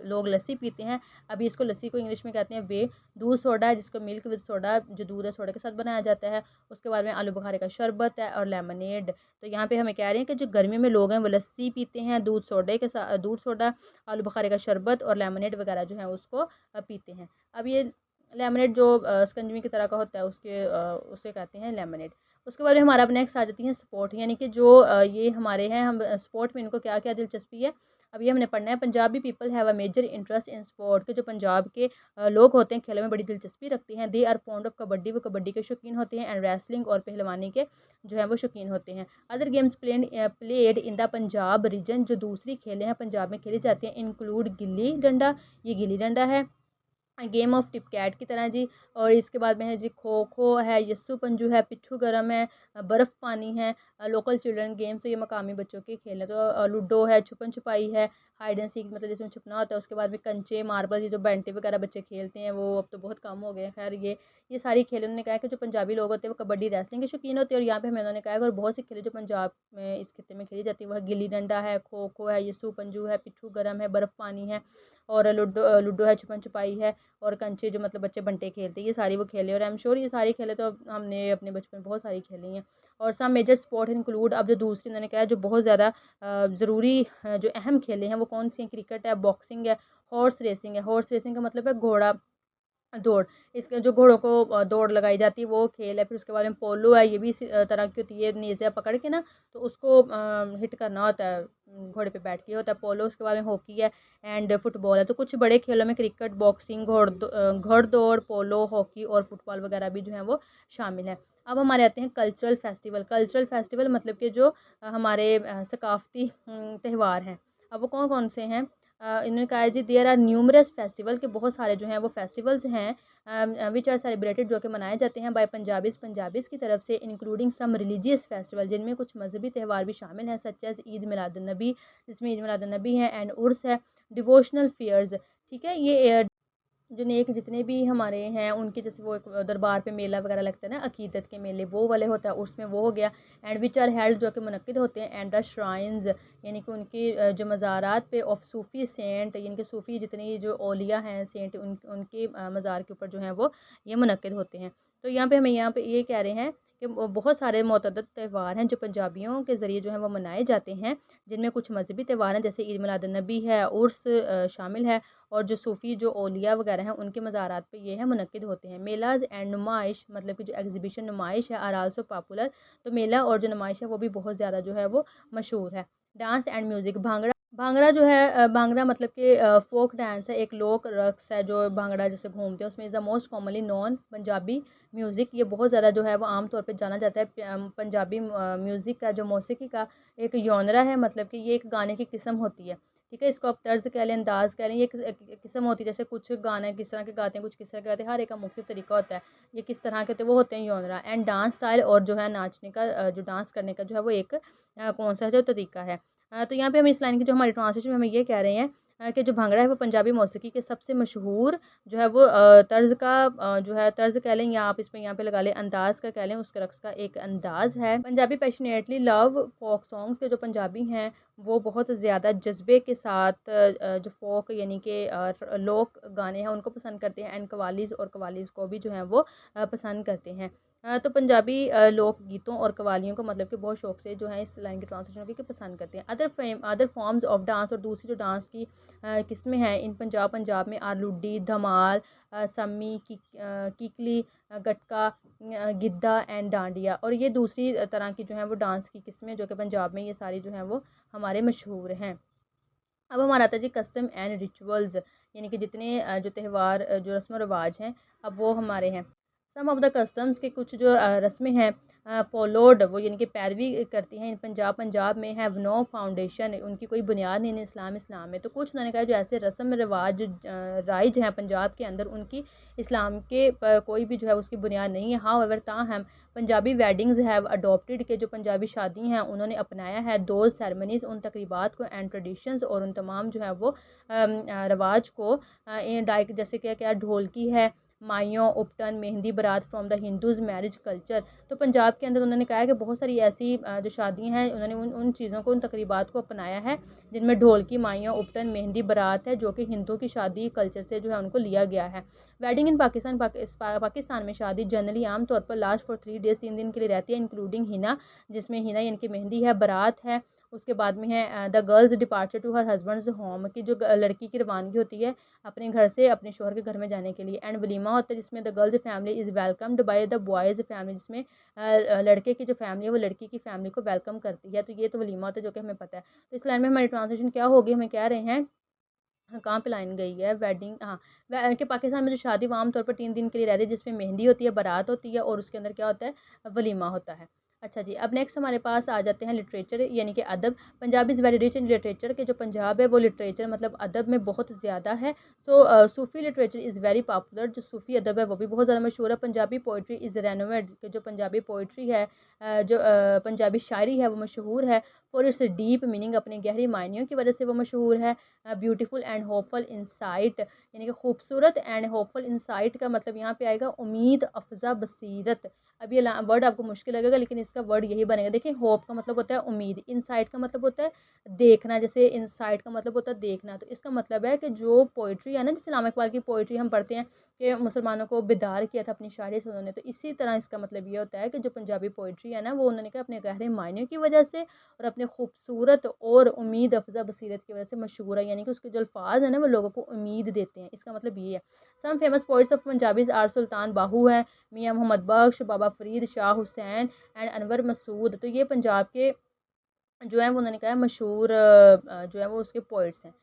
लोग लस्सी पीते हैं। अभी इसको लस्सी को इंग्लिश में कहते हैं वे, दूध सोडा है जिसको मिल्क विद सोडा, जो दूध है सोडा के साथ बनाया जाता है। उसके बाद में आलू बुखारे का शरबत है, और लेमनेड। तो यहाँ पे हमें कह रहे हैं कि जो गर्मियों में लोग हैं वो लस्सी पीते हैं, दूध सोडे के साथ, दूध सोडा, आलू बुखारे का शरबत और लेमनेड वगैरह जो है उसको पीते हैं। अब ये लेमनेड जो स्कंजवी की तरह का होता है, उसे कहते हैं लेमनेड। उसके बाद में हमारा अब नेक्स्ट आ जाती है स्पोर्ट, यानी कि जो ये हमारे हैं, हम स्पोर्ट में इनको क्या क्या दिलचस्पी है, अब ये हमने पढ़ना है। Punjabi people have a major interest in sport, के जो पंजाब के लोग होते हैं खेलों में बड़ी दिलचस्पी रखते हैं। They are fond of kabaddi, वो कबड्डी के शौकीन होते हैं। एंड रेसलिंग, और पहलवानी के जो है वो शौकीन होते हैं। Other games played in the Punjab region, जो दूसरी खेलें हैं पंजाब में खेली जाती हैं, इंक्लूड गिल्ली डंडा, ये गिल्ली डंडा है, गेम ऑफ टिप कैट की तरह जी। और इसके बाद में है जी खो खो है, यस्सू पंजू है, पिट्ठू गरम है, बर्फ़ पानी है। लोकल चिल्ड्रन गेम्स, ये मकामी बच्चों के खेल हैं। तो लूडो है, छुपन छुपाई है, हाइड एंड सीक मतलब जिसमें छुपना होता है। उसके बाद में कंचे, मार्बल, ये जो बेंटे वगैरह बच्चे खेलते हैं वो अब तो बहुत कम हो गए हैं। खैर ये सारी खेल उन्होंने कहा है कि जो पंजाबी लोग होते हैं वो कबड्डी रेसलिंग के शौकीन होते हैं। और यहाँ पे हमें उन्होंने कहा है और बहुत सी खेलें जो पंजाब में इस खिते में खेली जाती है, वह गिल्ली डंडा है, खो खो है, यस्सू पंजू है, पिट्ठू गरम है, बर्फ़ पानी है, और लूडो लूडो है, छुपन छुपाई है, और कंचे जो मतलब बच्चे बंटे खेलते हैं, ये सारी वो खेले। और आई एम श्योर ये सारी खेले तो हमने अपने बचपन में बहुत सारी खेली हैं। और सम मेजर स्पोर्ट इंक्लूड, अब जो दूसरी उन्होंने कहा है जो बहुत ज़्यादा ज़रूरी जो अहम खेले हैं वो कौन सी हैं, क्रिकेट है, बॉक्सिंग है, हॉर्स रेसिंग है। हॉर्स रेसिंग का मतलब है घोड़ा दौड़, इसके जो घोड़ों को दौड़ लगाई जाती है वो खेल है। फिर उसके बाद में पोलो है, ये भी इसी तरह की होती है, नेज़े पकड़ के ना तो उसको हिट करना होता है, घोड़े पे बैठ के होता है पोलो। उसके बाद में हॉकी है एंड फुटबॉल है। तो कुछ बड़े खेलों में क्रिकेट, बॉक्सिंग, घोड़दौड़, पोलो, हॉकी और फुटबॉल वगैरह भी जो है वो शामिल है। अब हमारे आते हैं कल्चरल फेस्टिवल। कल्चरल फेस्टिवल मतलब कि जो हमारे सकाफ़ती त्यौहार हैं, अब वो कौन कौन से हैं। इन्होंने कहा है जी देयर आर न्यूमरस फेस्टिवल, के बहुत सारे जो हैं वो फेस्टिवल्स हैं विच आर सेलिब्रेटेड, जो कि मनाए जाते हैं बाय पंजाबीज़ की तरफ से, इंक्लूडिंग सम रिलीजियस फेस्टिवल, जिनमें कुछ मजहबी त्यौहार भी शामिल हैं, सच एज़ ईद मिलादुन्नबी, जिसमें ईद मिलादुन्नबी है, एंड उर्स है, डिवोशनल फेयर्स। ठीक है, ये जो नेक जितने भी हमारे हैं उनके, जैसे वो एक दरबार पे मेला वगैरह लगता है ना, अकीदत के मेले वो वाले होता है, उसमें वो हो गया। एंड विच आर हेल्ड, जो कि मुनक्किद होते हैं। एंड द श्राइन्स, यानी कि उनकी जो मज़ारात पे, ऑफ सूफ़ी सेंट, यानी कि सूफ़ी जितनी जो औलिया हैं सेंट, उनके मज़ार के ऊपर जो है वो ये मुनक्किद होते हैं। तो यहाँ पे हमें यहाँ पे ये कह रहे हैं कि बहुत सारे मुतअद्दिद त्यौहार हैं जो पंजाबियों के ज़रिए जो है वो मनाए जाते हैं, जिनमें कुछ मजहबी त्यौहार हैं जैसे ईद मिलादुन्नबी है, उर्स शामिल है, और जो सूफ़ी जो औलिया वगैरह हैं उनके मज़ारात पे ये है मुनक्किद होते हैं। मेलाज़ एंड नुमाइश, मतलब कि जो एग्ज़िबिशन नुमाइश है, आर आल्सो पॉपुलर। तो मेला और जो नुमाइश है वो भी बहुत ज़्यादा जो है वो मशहूर है। Dance and music, bhangra, bhangra जो है भांगड़ा मतलब कि फ़ोक डांस है, एक लोक रक़्स है जो भांगड़ा जैसे घूमते हैं, उसमें is the most commonly non Punjabi music, ये बहुत ज़्यादा जो है वो आम तौर पे जाना जाता है। पंजाबी म्यूज़िक का जो मौसीकी का एक जॉनरा है, मतलब कि ये एक गाने की किस्म होती है। ठीक है, इसको आप तर्ज़ कह लें, अंदाज़ कह लें, ये किस्म होती है। जैसे कुछ गाने किस तरह के गाते हैं, कुछ किस तरह के गाते हैं, हर एक का मुख्तलिफ़ तरीका होता है। ये किस तरह के होते हैं वो होते हैं जॉनरा। एंड डांस स्टाइल, और जो है नाचने का जो डांस करने का जो है वो एक कौन-सा है जो तरीका है। तो यहाँ पे हम इस लाइन की जो हमारी ट्रांसलेशन में हमें ये कह रहे हैं कि जो भांगड़ा है वो पंजाबी मौसीकी के सबसे मशहूर जो है वो तर्ज़ का जो है तर्ज़ कह लें, या आप इसमें यहाँ पे लगा लें अंदाज़ का कह लें, उसके रक़्स का एक अंदाज़ है। Punjabi passionately love folk songs, के जो पंजाबी हैं वो बहुत ज़्यादा जज़्बे के साथ जो फ़ोक यानी कि लोक गाने हैं उनको पसंद करते हैं। एंड कव्वालीज़, और कव्वालीज़ को भी जो है वो पसंद करते हैं। तो पंजाबी लोक गीतों और कव्वालियों को मतलब कि बहुत शौक से जो है इस लाइन की ट्रांसलेशन होगी कि पसंद करते हैं। अदर फॉर्म्स ऑफ डांस, और दूसरी जो डांस की किस्में हैं इन पंजाब में आर लुड्डी, धमाल, सम्मी, किकली, गटका, गिद्दा एंड डांडिया। और ये दूसरी तरह की जो है वो डांस की किस्में जो कि पंजाब में ये सारी जो हैं वो हमारे मशहूर हैं। अब हमारा आता है जी कस्टम एंड रिचुअल्स, यानी कि जितने जो त्यौहार जो रस्म व रिवाज हैं अब वो हमारे हैं। सम ऑफ द कस्टम्स, के कुछ जो रस्में हैं फॉलोड, वो यानी कि पैरवी करती हैं इन पंजाब में, हैव नो फाउंडेशन, उनकी कोई बुनियाद नहीं है इस्लाम में। तो कुछ उन्होंने कहा जो ऐसे रस्म रिवाज राइज हैं पंजाब के अंदर, उनकी इस्लाम के पर कोई भी जो है उसकी बुनियाद नहीं है। हाँ एवर ताहम पंजाबी वेडिंग्स हैव अडोप्टेड, के जो पंजाबी शादी हैं उन्होंने अपनाया है दोज सेरेमनीज़, उन तकरीबात को, एंड ट्रेडिशंस, और उन तमाम जो है वो रवाज को, डाइक जैसे कि क्या ढोलकी है, माइयों, उपटन, मेहंदी, बारात from the Hindus marriage culture. तो पंजाब के अंदर उन्होंने कहा है कि बहुत सारी ऐसी जो शादियाँ हैं उन्होंने उन चीज़ों को, उन तकरीबात को अपनाया है जिनमें ढोलकी, माइयों, उपटन, मेहंदी, बारात है, जो कि हिंदू की शादी कल्चर से जो है उनको लिया गया है। वेडिंग इन पाकिस्तान में शादी जनरली आम तौर पर लास्ट फॉर 3 डेज़, 3 दिन के लिए रहती है, इंक्लूडिंग हिना, जिसमें हिना यानी कि मेहंदी है, बारात है, उसके बाद में है the girls departure to her husband's home, की जो लड़की की रवानगी होती है अपने घर से अपने शोहर के घर में जाने के लिए। एंड वलीमा होता है जिसमें the girls family is welcomed by the boys family, जिसमें लड़के की जो फैमिली है वो लड़की की फैमिली को वेलकम करती है। तो ये तो वलीमा होता है जो कि हमें पता है। तो इस लाइन में हमारी ट्रांसलेशन क्या होगी, हमें कह रहे हैं कहाँ पे लाइन गई है, वेडिंग, हाँ, कि पाकिस्तान में जो शादी वो आम तौर पर 3 दिन के लिए रहती है, जिसमें मेहंदी होती है, बारात होती है और उसके अंदर क्या होता है, वलीमा होता है। अच्छा जी, अब नेक्स्ट हमारे पास आ जाते हैं लिटरेचर यानी कि अदब। Punjab is very rich in literature, के जो पंजाब है वो लिटरेचर मतलब अदब में बहुत ज़्यादा है। सो सूफ़ी लिटरेचर इज़ वेरी पॉपुलर, जो सूफ़ी अदब है वो भी बहुत ज़्यादा मशहूर है। पंजाबी पोइट्री इज़ रेनोवेड, के जो पंजाबी पोइट्री है, जो पंजाबी शायरी है वो मशहूर है। फॉर इट्स डीप मीनिंग, अपनी गहरी मायनियों की वजह से वो मशहूर है। ब्यूटीफुल एंड होपफुल इंसाइट, यानी कि खूबसूरत एंड होपफुल इंसाइट का मतलब यहाँ पे आएगा उम्मीद अफजा बसीरत। अब ये वर्ड आपको मुश्किल लगेगा लेकिन इसका वर्ड यही बनेगा। देखिए, होप का मतलब होता है उम्मीद, इनसाइट का मतलब होता है देखना, जैसे इनसाइट का मतलब होता है देखना। तो इसका मतलब है कि जो पोइट्री है ना, जैसे इस्लाम इकबाल की पोइट्री हम पढ़ते हैं कि मुसलमानों को बेदार किया था अपनी शायरी से उन्होंने, तो इसी तरह इसका मतलब ये होता है कि जो पंजाबी पोइट्री है ना वो उन्होंने कहा अपने गहरे मायनों की वजह से और अपने खूबसूरत और उम्मीद अफ़ज़ा बसीरत की वजह से मशहूर है, यानी कि उसके जो अल्फाज है ना वो लोगों को उम्मीद देते हैं। इसका मतलब ये है। Some famous poets of Punjabis are Sultan Bahu है, मियाँ मोहम्मद बख्श, बाबा फरीद, शाह हुसैन एंड अनवर मसूद। तो ये पंजाब के जो है वो उन्होंने कहा है मशहूर जो है वो उसके पोइट्स हैं।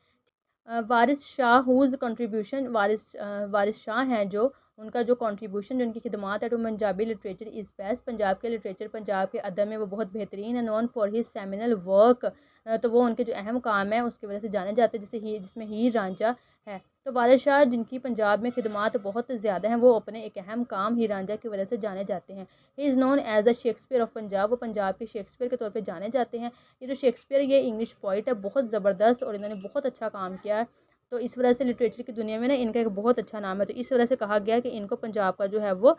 वारिस शाह हुज़ कंट्रीब्यूशन, वारिस शाह हैं जो उनका जो कंट्रीब्यूशन जो उनकी खिदमात है to Punjabi literature is best, Punjab के लिटरेचर पंजाब के अदब में वो बहुत बेहतरीन है। Non for his seminal work, तो वो उनके जो अहम काम है उसकी वजह से जाने जाते हैं, जैसे ही जिसमें हीर रांझा है। तो वारिस शाह जिनकी पंजाब में खिदमात बहुत ज़्यादा हैं वो अपने एक अहम काम हीर रांझा की वजह से जाने जाते हैं। He is known as a Shakespeare of Punjab, वो पंजाब के शेक्सपियर के तौर पर जाने जाते हैं। ये जो शेक्सपियर ये इंग्लिश पोइट है, बहुत ज़बरदस्त और इन्होंने बहुत अच्छा काम किया है। तो इस वजह से लिटरेचर की दुनिया में ना इनका एक बहुत अच्छा नाम है। तो इस वजह से कहा गया कि इनको पंजाब का जो है वो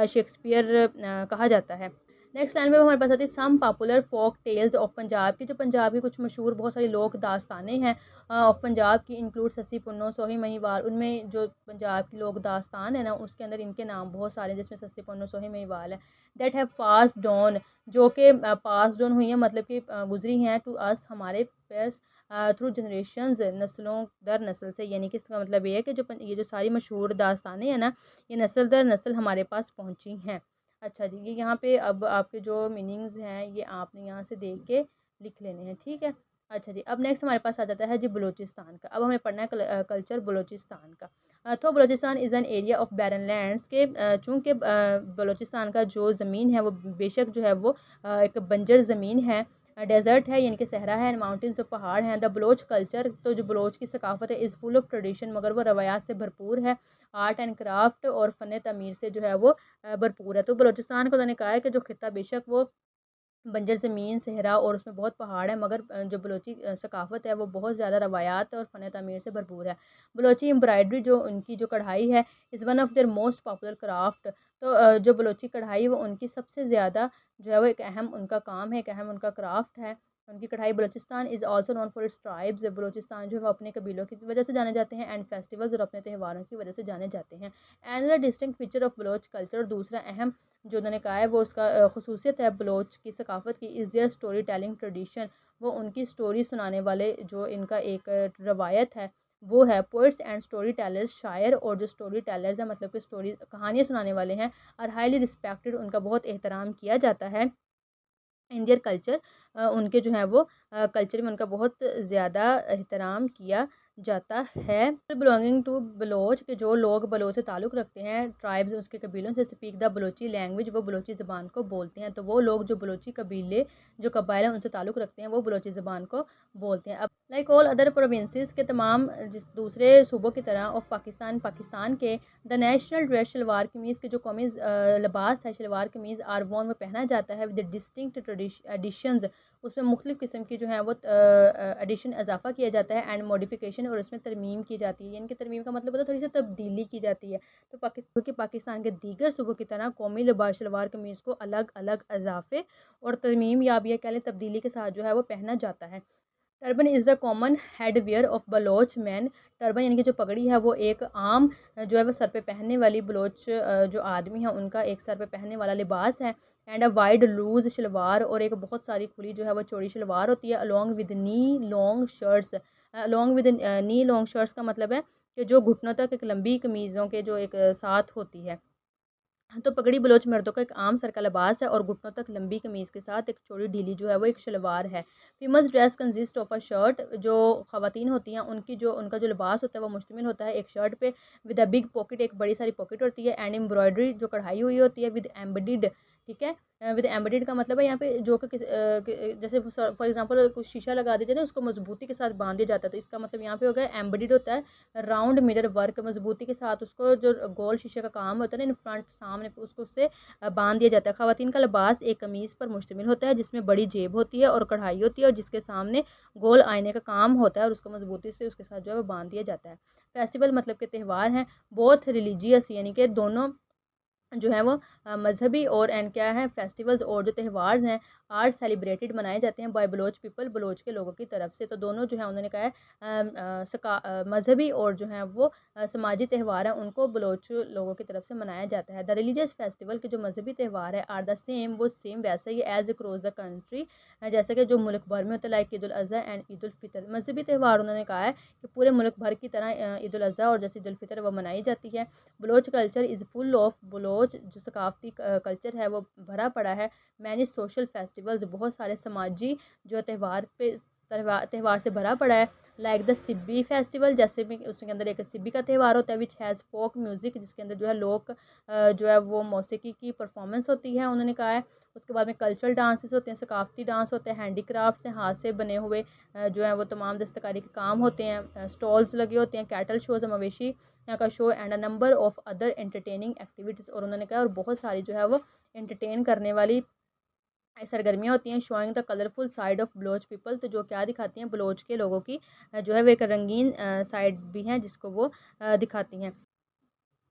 शेक्सपियर कहा जाता है। नेक्स्ट लाइन में हमारे पास आती है some popular folk tales of Punjab की, जो पंजाब की कुछ मशहूर बहुत सारी लोक दास्तानें हैं ऑफ पंजाब की, इंक्लूड सस्सी पुन्नो, सोही महिवाल। उनमें जो पंजाब की लोक दास्तान है ना उसके अंदर इनके नाम बहुत सारे हैं, जिसमें सस्सी पुन्नो, सोही महिवाल है। दैट हैव पास डॉन, जो कि पास डॉन हुई है मतलब कि गुजरी हैं टू अस, हमारे पेस थ्रू जनरेशंस, नस्लों दर नस्ल से, यानी कि इसका मतलब ये है कि ये जो सारी मशहूर दास्तानें हैं ना ये नस्ल दर नस्ल हमारे पास पहुँची हैं। अच्छा जी, ये यहाँ पे अब आपके जो मीनिंग्स हैं ये आपने यहाँ से देख के लिख लेने हैं, ठीक है। अच्छा जी, अब नेक्स्ट हमारे पास आ जाता है जी बलूचिस्तान का। अब हमें पढ़ना है कल्चर बलूचिस्तान का। तो Balochistan is an area of barren lands, के चूँकि बलूचिस्तान का जो ज़मीन है वो बेशक जो है वो एक बंजर ज़मीन है, डेज़र्ट है यानी कि सहरा है, एंड माउंटेन्स और पहाड़ हैं। द बलोच कल्चर, तो जो बलोच की सकाफ़त है, इज़ फुल ऑफ ट्रेडिशन, मगर वो रवायात से भरपूर है। आर्ट एंड क्राफ्ट और फ़न तमीर से जो है वो भरपूर है। तो बलूचिस्तान को उन्होंने कहा है कि जो खित्ता बेशक वो बंजर ज़मीन, सहरा और उसमें बहुत पहाड़ है, मगर जो बलोची सकाफ़त है वो बहुत ज़्यादा रवायात और फ़न तमीर से भरपूर है। बलोची एम्ब्रॉयडरी, जो उनकी जो कढ़ाई है, is one of their most popular craft. तो जो बलोची कढ़ाई वो उनकी सबसे ज़्यादा जो है वो एक अहम उनका काम है, एक अहम उनका क्राफ्ट है उनकी कढ़ाई। Balochistan is also known for its tribes, Balochistan जो है वो अपने कबीलों की वजह से जाने जाते हैं, एंड फेस्टिवल्स और अपने त्योहारों की वजह से जाने जाते हैं। Another distinct feature of Baloch culture, और दूसरा अहम जो उन्होंने कहा है वो उसका खसूसियत है बलोच की सकाफ़त की, is their story telling tradition, वो उनकी स्टोरी सुनाने वाले जो इनका एक रवायत है वो है। पोइट्स एंड स्टोरी टेलर्स, शायर और जो स्टोरी टेलर्स हैं मतलब कि स्टोरी कहानियाँ सुनाने वाले हैं, और हाईली रिस्पेक्टेड, उनका बहुत एहतराम किया जाता है इन देयर कल्चर, उनके जो है वो कल्चर में उनका बहुत ज़्यादा एहतराम किया जाता है। बिलोंगिंग टू बलोच, के जो लोग बलोच से ताल्लुक़ रखते हैं, ट्राइब्स उसके कबीलों से, स्पीक द बलोची लैंग्वेज, वो बलोची ज़बान को बोलते हैं। तो वो लोग जो बलोची कबीले जो कबाइल हैं उनसे ताल्लुक़ रखते हैं वो बलोची ज़बान को बोलते हैं। अब लाइक ऑल अदर प्रोविंसेस के तमाम जिस दूसरे सूबों की तरह ऑफ पाकिस्तान, पाकिस्तान के द नेशनल ड्रेस शलवार कमीज़, के जो कौमी लिबास है शलवार कमीज़ आर वॉर्न, में पहना जाता है विद डिस्टिंक्ट एडिशंस, उसमें मुख्तलिफ़ किस्म की जो है वो एडिशन इजाफ़ा किया जाता है, एंड मॉडिफिकेशन, और उसमें तरमीम की जाती है। यानी कि तरमीम का मतलब होता है थोड़ी सी तब्दीली की जाती है। तो पाकिस्तान के दीगर सूबों की तरह कौमी लिबास शलवार कमीज़ को अलग अलग इजाफ़े और तरमीम या आप ये कह लें तब्दीली के साथ जो है वो पहना जाता है। Turban is the common head wear of Baloch man. Turban यानी कि जो पगड़ी है वो एक आम जो है वो सर पे पहनने वाली बलोच जो आदमी है उनका एक सर पे पहनने वाला लिबास है। And a wide loose shalwar, और एक बहुत सारी खुली जो है वो चौड़ी शलवार होती है। Along with knee long shirts, along with knee long shirts का मतलब है कि जो घुटनों तक एक लंबी कमीज़ों के जो एक साथ होती है। तो पगड़ी बलोच मर्दों का एक आम सर का लिबास है और घुटनों तक लंबी कमीज़ के साथ एक चौड़ी ढीली जो है वो एक शलवार है। Females dress consist of a shirt, जो ख़वातीन होती हैं उनका जो लिबास होता है वो मुश्तमिल होता है एक शर्ट पे, विद अ बिग पॉकेट, एक बड़ी सारी पॉकेट होती है, एंड एम्ब्रॉयडरी जो कढ़ाई हुई होती है, विद एम्बेडेड। ठीक है, विद एम्बेडेड का मतलब है यहाँ पे जो कि जैसे फॉर एग्जांपल कुछ शीशा लगा देते हैं ना, उसको मजबूती के साथ बांध दिया जाता है, तो इसका मतलब यहाँ पे हो गया एम्बेडेड होता है राउंड मिरर वर्क, मजबूती के साथ उसको जो गोल शीशे का काम होता है ना इन फ्रंट सामने पे उसको उससे बांध दिया जाता है। खवातीन का लिबास एक कमीज़ पर मुश्तमिल होता है जिसमें बड़ी जेब होती है और कढ़ाई होती है, और जिसके सामने गोल आईने का काम होता है, और उसको मजबूती से उसके साथ जो है वो बांध दिया जाता है। फेस्टिवल मतलब के त्यौहार हैं, बहुत रिलीजियस यानी कि दोनों जो है वो मजहबी और एंड क्या है फेस्टिवल्स और जो त्यौहार हैं आर सेलिब्रेटेड मनाए जाते हैं बाय बलोच पीपल, बलोच के लोगों की तरफ से। तो दोनों जो है उन्होंने कहा है मजहबी और जो है वो समाजी त्यौहार हैं उनको बलोच लोगों की तरफ से मनाया जाता है। द रिलीजियस फेस्टिवल के जो मजहबी त्यौहार है आर द सेम, वो सेम वैसे ही एज अक्रॉस द कंट्री, जैसे कि जो मुल्क भर में होता है, लाइक ईद उल अज़हा एंड ईद उल फितर। मजहबी त्यौहार उन्होंने कहा है कि पूरे मुल्क भर की तरह ईद उल अज़हा और जैसे ईद उल फितर वो मनाई जाती है। Baloch culture is full of, Baloch जो सकाफ़ती कल्चर है वो भरा पड़ा है। मैनी सोशल फेस्टिवल्स, बहुत सारे समाजी जो त्यौहार पे त्यौहार से भरा पड़ा है। लाइक द सिब्बी फेस्टिवल, जैसे भी उसके अंदर एक सिब्बी का त्यौहार होता है, विच हैज़ फोक म्यूज़िक, जिसके अंदर जो है लोक जो है वो मौसीकी की परफॉर्मेंस होती है उन्होंने कहा है। उसके बाद में कल्चरल डांसेस होते हैं, सकाफ़ती डांस होते हैं, हैंडीक्राफ्ट से हाथ से बने हुए जो है वो तमाम दस्तकारी के काम होते हैं, स्टॉल्स लगे होते हैं, कैटल शोज़ मवेशी का show, and a number of other entertaining activities. और उन्होंने कहा और बहुत सारी जो है वो एंटरटेन करने वाली सरगर्मियाँ होती हैं। Showing the colourful side of Baloch people, तो जो क्या दिखाती हैं बलोच के लोगों की जो है वो एक रंगीन साइड भी हैं जिसको वो दिखाती हैं।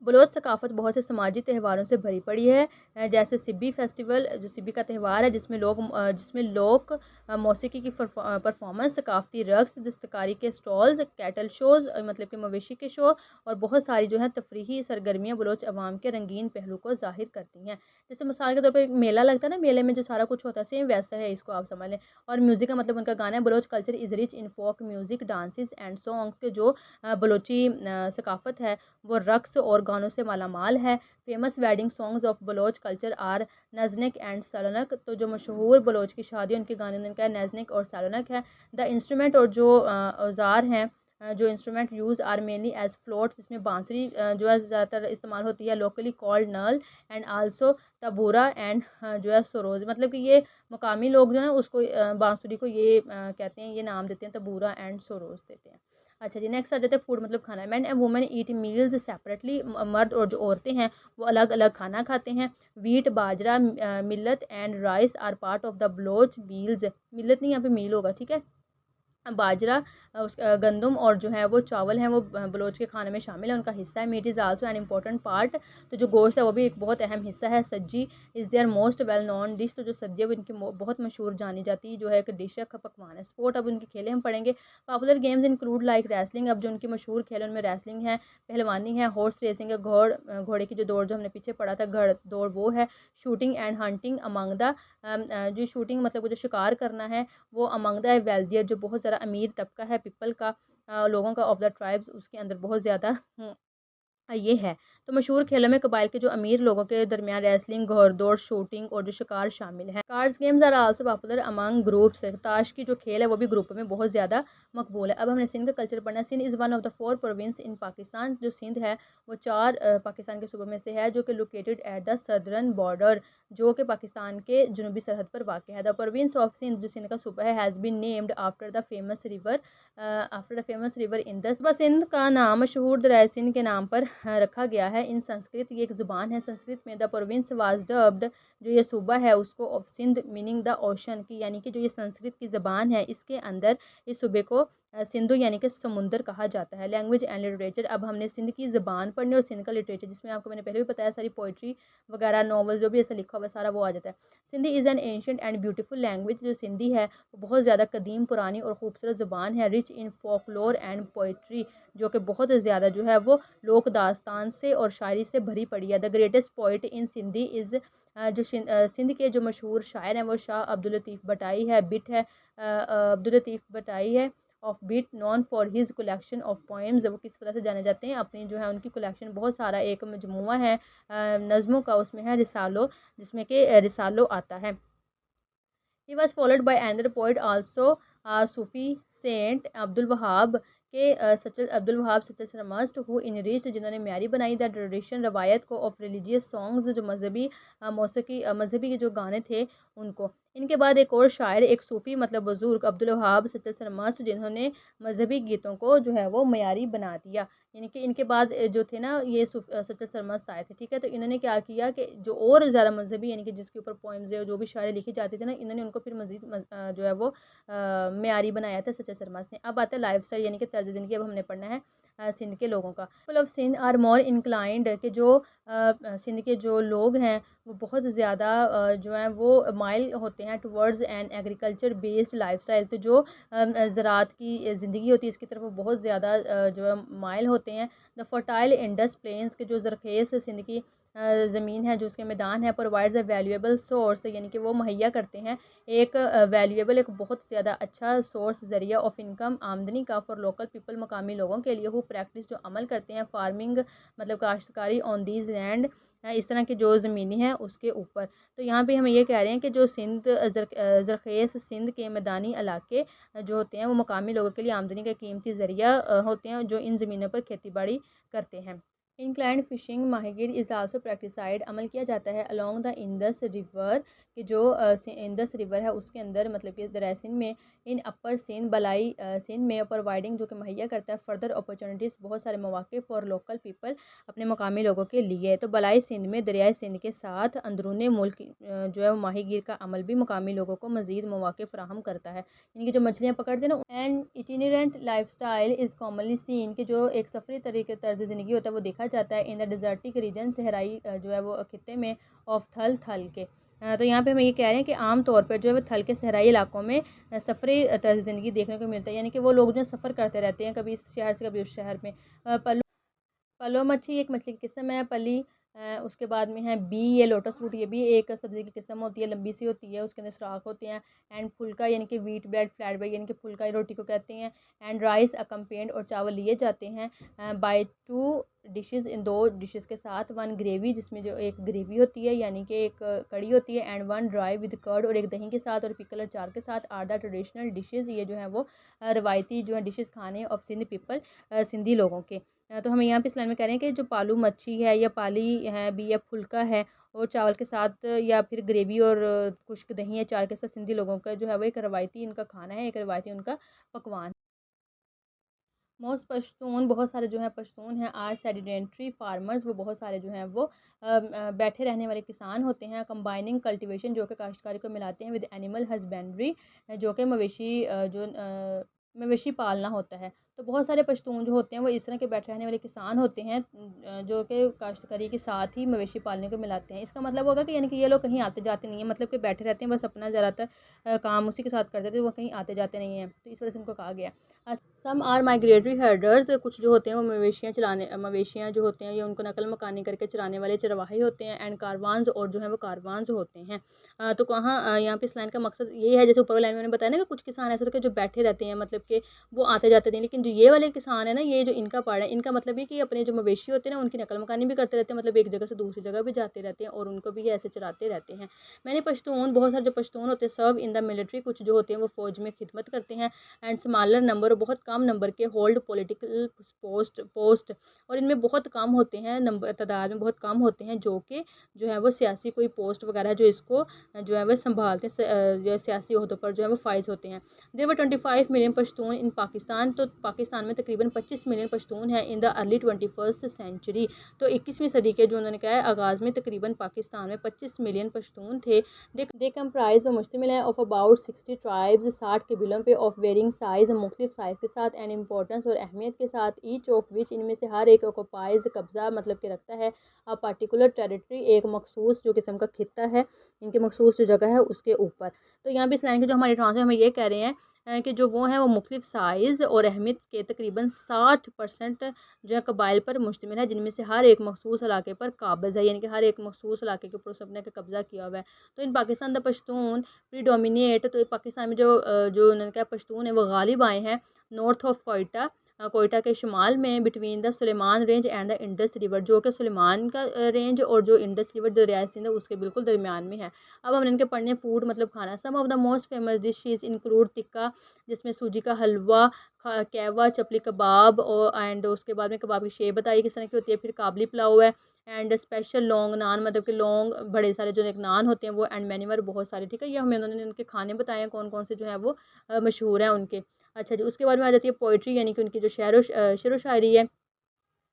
बलोच सकाफ़त बहुत से समाजी त्योहारों से भरी पड़ी है, जैसे सिब्बी फेस्टिवल जो सिब्बी का त्यौहार है जिसमें लोक मौसीकी की परफॉर्मेंस, सकाफ़ती रक़्स, दस्तकारी के स्टॉल्स, कैटल शोज़ मतलब कि मवेशी के शो, और बहुत सारी जो है तफरीही सरगर्मियाँ बलोच अवाम के रंगीन पहलू को ज़ाहिर करती हैं। जैसे मिसाल के तौर पर एक मेला लगता है ना, मेले में जो सारा कुछ होता है सेम वैसा है, इसको आप समझ लें। और म्यूज़िक का मतलब उनका गाना है। Baloch culture is rich in folk music, dances and songs, के जो बलोची सकाफ़त है वो रक़्स और गानों से मालामाल है। Famous wedding songs of Baloch culture are Nazenik and Salonak, तो जो मशहूर बलोच की शादी उनके गाने उनका नज़निक और सलोनक है। द इंस्ट्रूमेंट, और जो औज़ार हैं जो instrument use are mainly as flute, जिसमें बांसुरी जो है ज़्यादातर इस्तेमाल होती है, locally called nal and also tabura and जो है सरोज, मतलब कि ये मकामी लोग जो है उसको बांसुरी को ये कहते हैं, ये नाम देते हैं, तबूरा एंड सरोज देते हैं। अच्छा जी, नेक्स्ट आ जाते हैं फूड मतलब खाना। Man and women eat meals separately, मर्द और जो औरतें हैं वो अलग अलग खाना खाते हैं। Wheat, bajra, millet and rice are part of the Baloch meals. Millet नहीं, यहाँ पे मील होगा, ठीक है। बाजरा गंदम और जो है वो चावल हैं वो बलोच के खाने में शामिल है, उनका हिस्सा है। Meat is also an important part, तो जो गोश्त है वो भी एक बहुत अहम हिस्सा है। Sajji is their most well known dish, तो जो सज्जी है वो इनकी बहुत मशहूर जानी जाती है जो है एक डिश है, पकवान है। स्पोर्ट, अब उनके खेले हम पढ़ेंगे। Popular games include like wrestling, अब जो उनकी मशहूर खेल उनमें रेसलिंग है, पहलवानी है, हॉर्स रेसिंग है, घोड़े की जो दौड़ जो हमने पीछे पढ़ा था घड़ दौड़ वो है। Shooting and hunting among the, जो शूटिंग मतलब वो जो शिकार करना है वो अमंग द वेल्दियर, जो बहुत ज़्यादा अमीर तबका है पीपल का, लोगों का, ऑफ द ट्राइब्स, उसके अंदर बहुत ज़्यादा ये है। तो मशहूर खेलों में कबाइल के जो अमीर लोगों के दरमियान रेसलिंग, घोड़दौड़, शूटिंग और जो शिकार शामिल है। Cards games are also popular among groups, ताश की जो खेल है वो भी ग्रुप में बहुत ज़्यादा मकबूल है। अब हमने सिंध का कल्चर पढ़ना है। Sindh is one of the 4 province in Pakistan, जो सिंध है वो 4 पाकिस्तान के सूबों में से है, जो कि located at the southern border, जो कि पाकिस्तान के जनूबी सरहद पर वाक़ है। द प्रोविंस ऑफ सिंध, जो सिंध का सूबा है, has been named after the famous river in the, Sindh का नाम मशहूर दरिया सिंध के नाम पर रखा गया है इन संस्कृत, ये एक ज़ुबान है संस्कृत में। द प्रोविंस वाज डब्ड, जो ये सूबा है उसको of Sindh meaning the ocean की, यानी कि जो ये संस्कृत की ज़बान है इसके अंदर इस सूबे को सिंधु यानी कि समुंदर कहा जाता है। लैंग्वेज एंड लिटरेचर, अब हमने सिंध की ज़बान पढ़नी और सिंध का लिटरेचर, जिसमें आपको मैंने पहले भी बताया सारी पोइट्री वगैरह नॉवल जो भी ऐसा लिखा हुआ है सारा वो आ जाता है। Sindhi is an ancient and beautiful language, जो सिंधी है वो बहुत ज़्यादा कदीम पुरानी और ख़ूबसूरत ज़बान है। Rich in folklore and poetry, जो कि बहुत ज़्यादा जो है वो लोक दास्तान से और शायरी से भरी पड़ी है। The greatest poet in Sindhi is, जो सिंध के जो मशहूर शायर हैं वो शाह अब्दुल लतीफ़ भटाई है, बिट है अब्दुल लतीफ़ भटाई है of bit, non for his collection of poems. वो किस वजह से जाने जाते हैं, अपनी जो है उनकी कलेक्शन बहुत सारा एक मजमुआ है नज़्मों का, उसमें है रिसालो, जिसमें कि रिसालो आता है। He was followed by another poet also, Sufi saint Abdul Wahab के अब्दुल वहाब सच सरमस्त हु इनरिच्ड, जिन्होंने म्यारी बनाई द ट्रेडिशन रवायत को ऑफ रिलीजियस सॉन्ग्स, जो मजहबी मौसीकी मजहबी के जो गाने थे उनको। इनके बाद एक और शायर, एक सूफ़ी मतलब बुज़ुर्ग अब्दुल वहाब सच सरमस्त, जिन्होंने मजहबी गीतों को जो है वो म्यारी बना दिया। यानी कि इनके बाद जो थे ना ये सच सरमस्त आए थे, ठीक है। तो इन्होंने क्या किया कि जो और ज़्यादा मजहबी यानी कि जिसके ऊपर पोइम्स है जो भी शायरी लिखी जाती थी ना, इन्होंने उनको फिर मज़ीद जो है वो म्यारी बनाया था सच सरमस्त ने। अब आता है लाइफ स्टाइल यानी कि तर्ज ज़िंदगी, अब हमने पढ़ना है सिंध के लोगों का। People of Sindh are more inclined, कि जो सिंध के जो लोग हैं वो बहुत ज़्यादा जो हैं वो माइल होते हैं towards an agriculture based life style. तो जो ज़राअत की ज़िंदगी होती है इसकी तरफ वो बहुत ज़्यादा जो है माइल होते हैं। द फर्टाइल इंडस प्लेन्स, के जो ज़रखेज़ सिंध की ज़मीन है जो उसके मैदान है, प्रोवाइड्स अ वैल्यूएबल सोर्स, यानी कि वो मुहैया करते हैं एक वैल्यूएबल, एक बहुत ज़्यादा अच्छा सोर्स ज़रिया ऑफ इनकम, आमदनी का, फॉर लोकल पीपल, मकामी लोगों के लिए, वो प्रैक्टिस जो अमल करते हैं फार्मिंग मतलब काश्तकारी ऑन दीज लैंड, इस तरह की जो ज़मीनी है उसके ऊपर। तो यहाँ पे हम ये कह रहे हैं कि जो सिंध ज़रखेज़ सिंध के मैदानी इलाके जो होते हैं वो मकामी लोगों के लिए आमदनी का कीमती ज़रिया होते हैं जो इन ज़मीनों पर खेती बाड़ी करते हैं। इंक्लाइंड फ़िशिंग माहिगिर इज़ आल्सो प्रैक्टिसाइड, अमल किया जाता है अलॉन्ग द इंदस रिवर, कि जो इंदस रिवर है उसके अंदर मतलब कि दरिया सिंध में, इन अपर सिंध बलाई सिंध में, प्रोवाइडिंग जो कि मुहैया करता है फर्दर अपॉर्चुनिटीज़, बहुत सारे मौके फॉर लोकल पीपल, अपने मकामी लोगों के लिए। तो बलाई सिंध में दरियाए सिंध के साथ अंदरूनी मुल्क जो है वो माहिगीर का अमल भी मकामी लोगों को मज़ीद मौके फ़राहम करता है। यानी कि जो मछलियाँ पकड़ते हैं ना, and itinerant life style is commonly seen, के जो एक सफरी तरीके तर्ज ज़िंदगी होता है वो देखा जाता है इन द डिज़र्टिक रीजन, सहराई जो है वो खित्ते में, ऑफ थल के। तो यहाँ पे हम ये कह रहे हैं कि आम तौर पर जो है वो थल के सहराई इलाकों में सफरी तर्ज ज़िंदगी देखने को मिलता है, यानी कि वो लोग जो सफ़र करते रहते हैं कभी इस शहर से कभी उस शहर में। पलो मच्छी एक मछली की किस्म है। पली उसके बाद में है बी, ये लोटस फ्रूट, ये भी एक सब्ज़ी की किस्म होती है, लंबी सी होती है, उसके अंदर सुराख होते हैं। एंड फुल्का यानी कि व्हीट ब्रेड, फ्लैट ब्रेड यानी कि फुल्का रोटी को कहते हैं। एंड राइस अकम्पेंड, और चावल लिए जाते हैं बाय टू डिशेस, इन दो डिशेस के साथ। वन ग्रेवी, जिसमें जो एक ग्रेवी होती है यानी कि एक कड़ी होती है। And one dry with curd, और एक दही के साथ और पिकल और चार के साथ। आर द ट्रेडिशनल डिशेज़, ये जो है वो रवायती जो है डिशेस खाने ऑफ सिंध पीपल, सिंधी लोगों के। तो हम यहाँ पे इस लाइन में कह रहे हैं कि जो पालू मच्छी है या पाली है भी या फुल्का है और चावल के साथ या फिर ग्रेवी और खुश्क दही या चार के साथ सिंधी लोगों का जो है वो एक रवायती इनका खाना है, एक रवायती उनका पकवान। मोस्ट पश्तून, बहुत सारे जो हैं पश्तून हैं, आर सेडिडेंट्री फार्मर्स, वो बहुत सारे जो हैं वो बैठे रहने वाले किसान होते हैं। कंबाइनिंग कल्टीवेशन, जो कि काश्तकारी को मिलाते हैं, विद एनिमल हस्बेंड्री, जो कि मवेशी पालना होता है। तो बहुत सारे पश्तून जो होते हैं वो इस तरह के बैठे रहने वाले किसान होते हैं जो कि काश्तकारी के साथ ही मवेशी पालने को मिलाते हैं। इसका मतलब होगा कि यानी कि ये लोग कहीं आते जाते नहीं हैं, मतलब कि बैठे रहते हैं बस अपना ज़्यादातर काम उसी के साथ करते थे, वो कहीं आते जाते नहीं हैं, तो इस वजह से इनको कहा गया। सम आर माइग्रेटरी हर्डर्स, कुछ जो होते हैं वो मवेशियाँ जो होते हैं ये उनको नकल मकानी करके चराने वाले चरवाहे होते हैं। एंड कारवान्स, और जो है वो कारवान्स होते हैं। तो कहाँ यहाँ पे इस लाइन का मकसद ये है, जैसे ऊपर लाइन में मैंने बताया ना कि कुछ किसान ऐसे होते हैं जो बैठे रहते हैं, मतलब कि वो आते जाते नहीं। लेकिन जो ये वाले किसान है ना, ये जो इनका पार्ट है, इनका मतलब है कि अपने जो मवेशी होते हैं ना उनकी नकल मकानी भी करते रहते हैं, मतलब एक जगह से दूसरी जगह भी जाते रहते हैं और उनको भी ऐसे चराते रहते हैं। मैंने पश्तून, बहुत सारे जो पश्तून होते हैं सर्व इन द मिलिट्री, कुछ जो होते हैं वो फ़ौज में खिदमत करते हैं। एंड स्मॉलर नंबर, बहुत कम नंबर के होल्ड पॉलिटिकल पोस्ट, और इनमें बहुत कम होते हैं, नंबर तादाद में बहुत कम होते हैं जो कि जो है वो सियासी कोई पोस्ट वगैरह जो इसको जो है वो संभालते हैं, जो सियासी ओहदों पर जो है वो फाइज होते हैं। देयर वर 25 मिलियन पश्तून इन पाकिस्तान, तो पाकिस्तान में तकरीबन 25 मिलियन पश्तून हैं in the early 21st century. तो 21वीं सदी के जो उन्होंने कहा है आगाज़ में तकरीबन पाकिस्तान में 25 मिलियन पश्तून थे। दे कंप्राइज व मुश्तमिल है ऑफ अबाउट 60 ट्राइब्स, 60 कबीलों पे, ऑफ वेरिंग साइज़, मुख्तलिफ साइज़ के साथ, एंड इंपॉर्टेंस और अहमियत के साथ, ईच ऑफ विच इनमें से हर एक ऑक्यूपाइज कब्ज़ा मतलब कि रखता है अ पार्टिकुलर टेरिटरी एक मखसूस जो किस्म का खित्ता है, इनके मखसूस जो जगह है उसके ऊपर। तो यहाँ पे इस लाइन के जो हमारे ट्रांसलेट हमें ये कह रहे हैं कि जो वो हैं वो मुख्तलिफ साइज़ और अहमियत के तकरीबन 60% जो है कबाइल पर मुश्तमिल है, जिनमें से हर एक मखसूस इलाके पर काबिज़ है, यानी कि हर एक मखसूस इलाके के ऊपर उसने कब्ज़ा किया हुआ है। तो इन पाकिस्तान द पश्तून प्रीडोमिनेट, तो पाकिस्तान में जो उन्होंने कहा पश्तून है वो गालिब आए हैं नॉर्थ ऑफ कोयटा, कोयटा के शुमाल में, between the Sulaiman range and the Indus river, जो कि सुलेमान का रेंज और जो इंडस रिवर दरियाए सिंध है उसके बिल्कुल दरमियान में है। अब हम इनके पढ़ने फूड मतलब खाना। Some of the most famous dishes include tikka, जिसमें सूजी का हलवा, कहवा, चपली कबाब और एंड उसके बाद में कबाब की शेप बताई किस तरह की होती है, फिर काबली पुलाव है, एंड स्पेशल लॉन्ग नान, मतलब कि लॉन्ग बड़े सारे जो एक नान होते हैं वो, एंड मेन्यूवर बहुत सारे। ठीक है, ये हमें उन्होंने उनके खाने बताए हैं कौन कौन से जो है वो मशहूर हैं उनके। अच्छा जी, उसके बाद में आ जाती है पोइट्री, यानी कि उनकी जो शेर व शायरी है।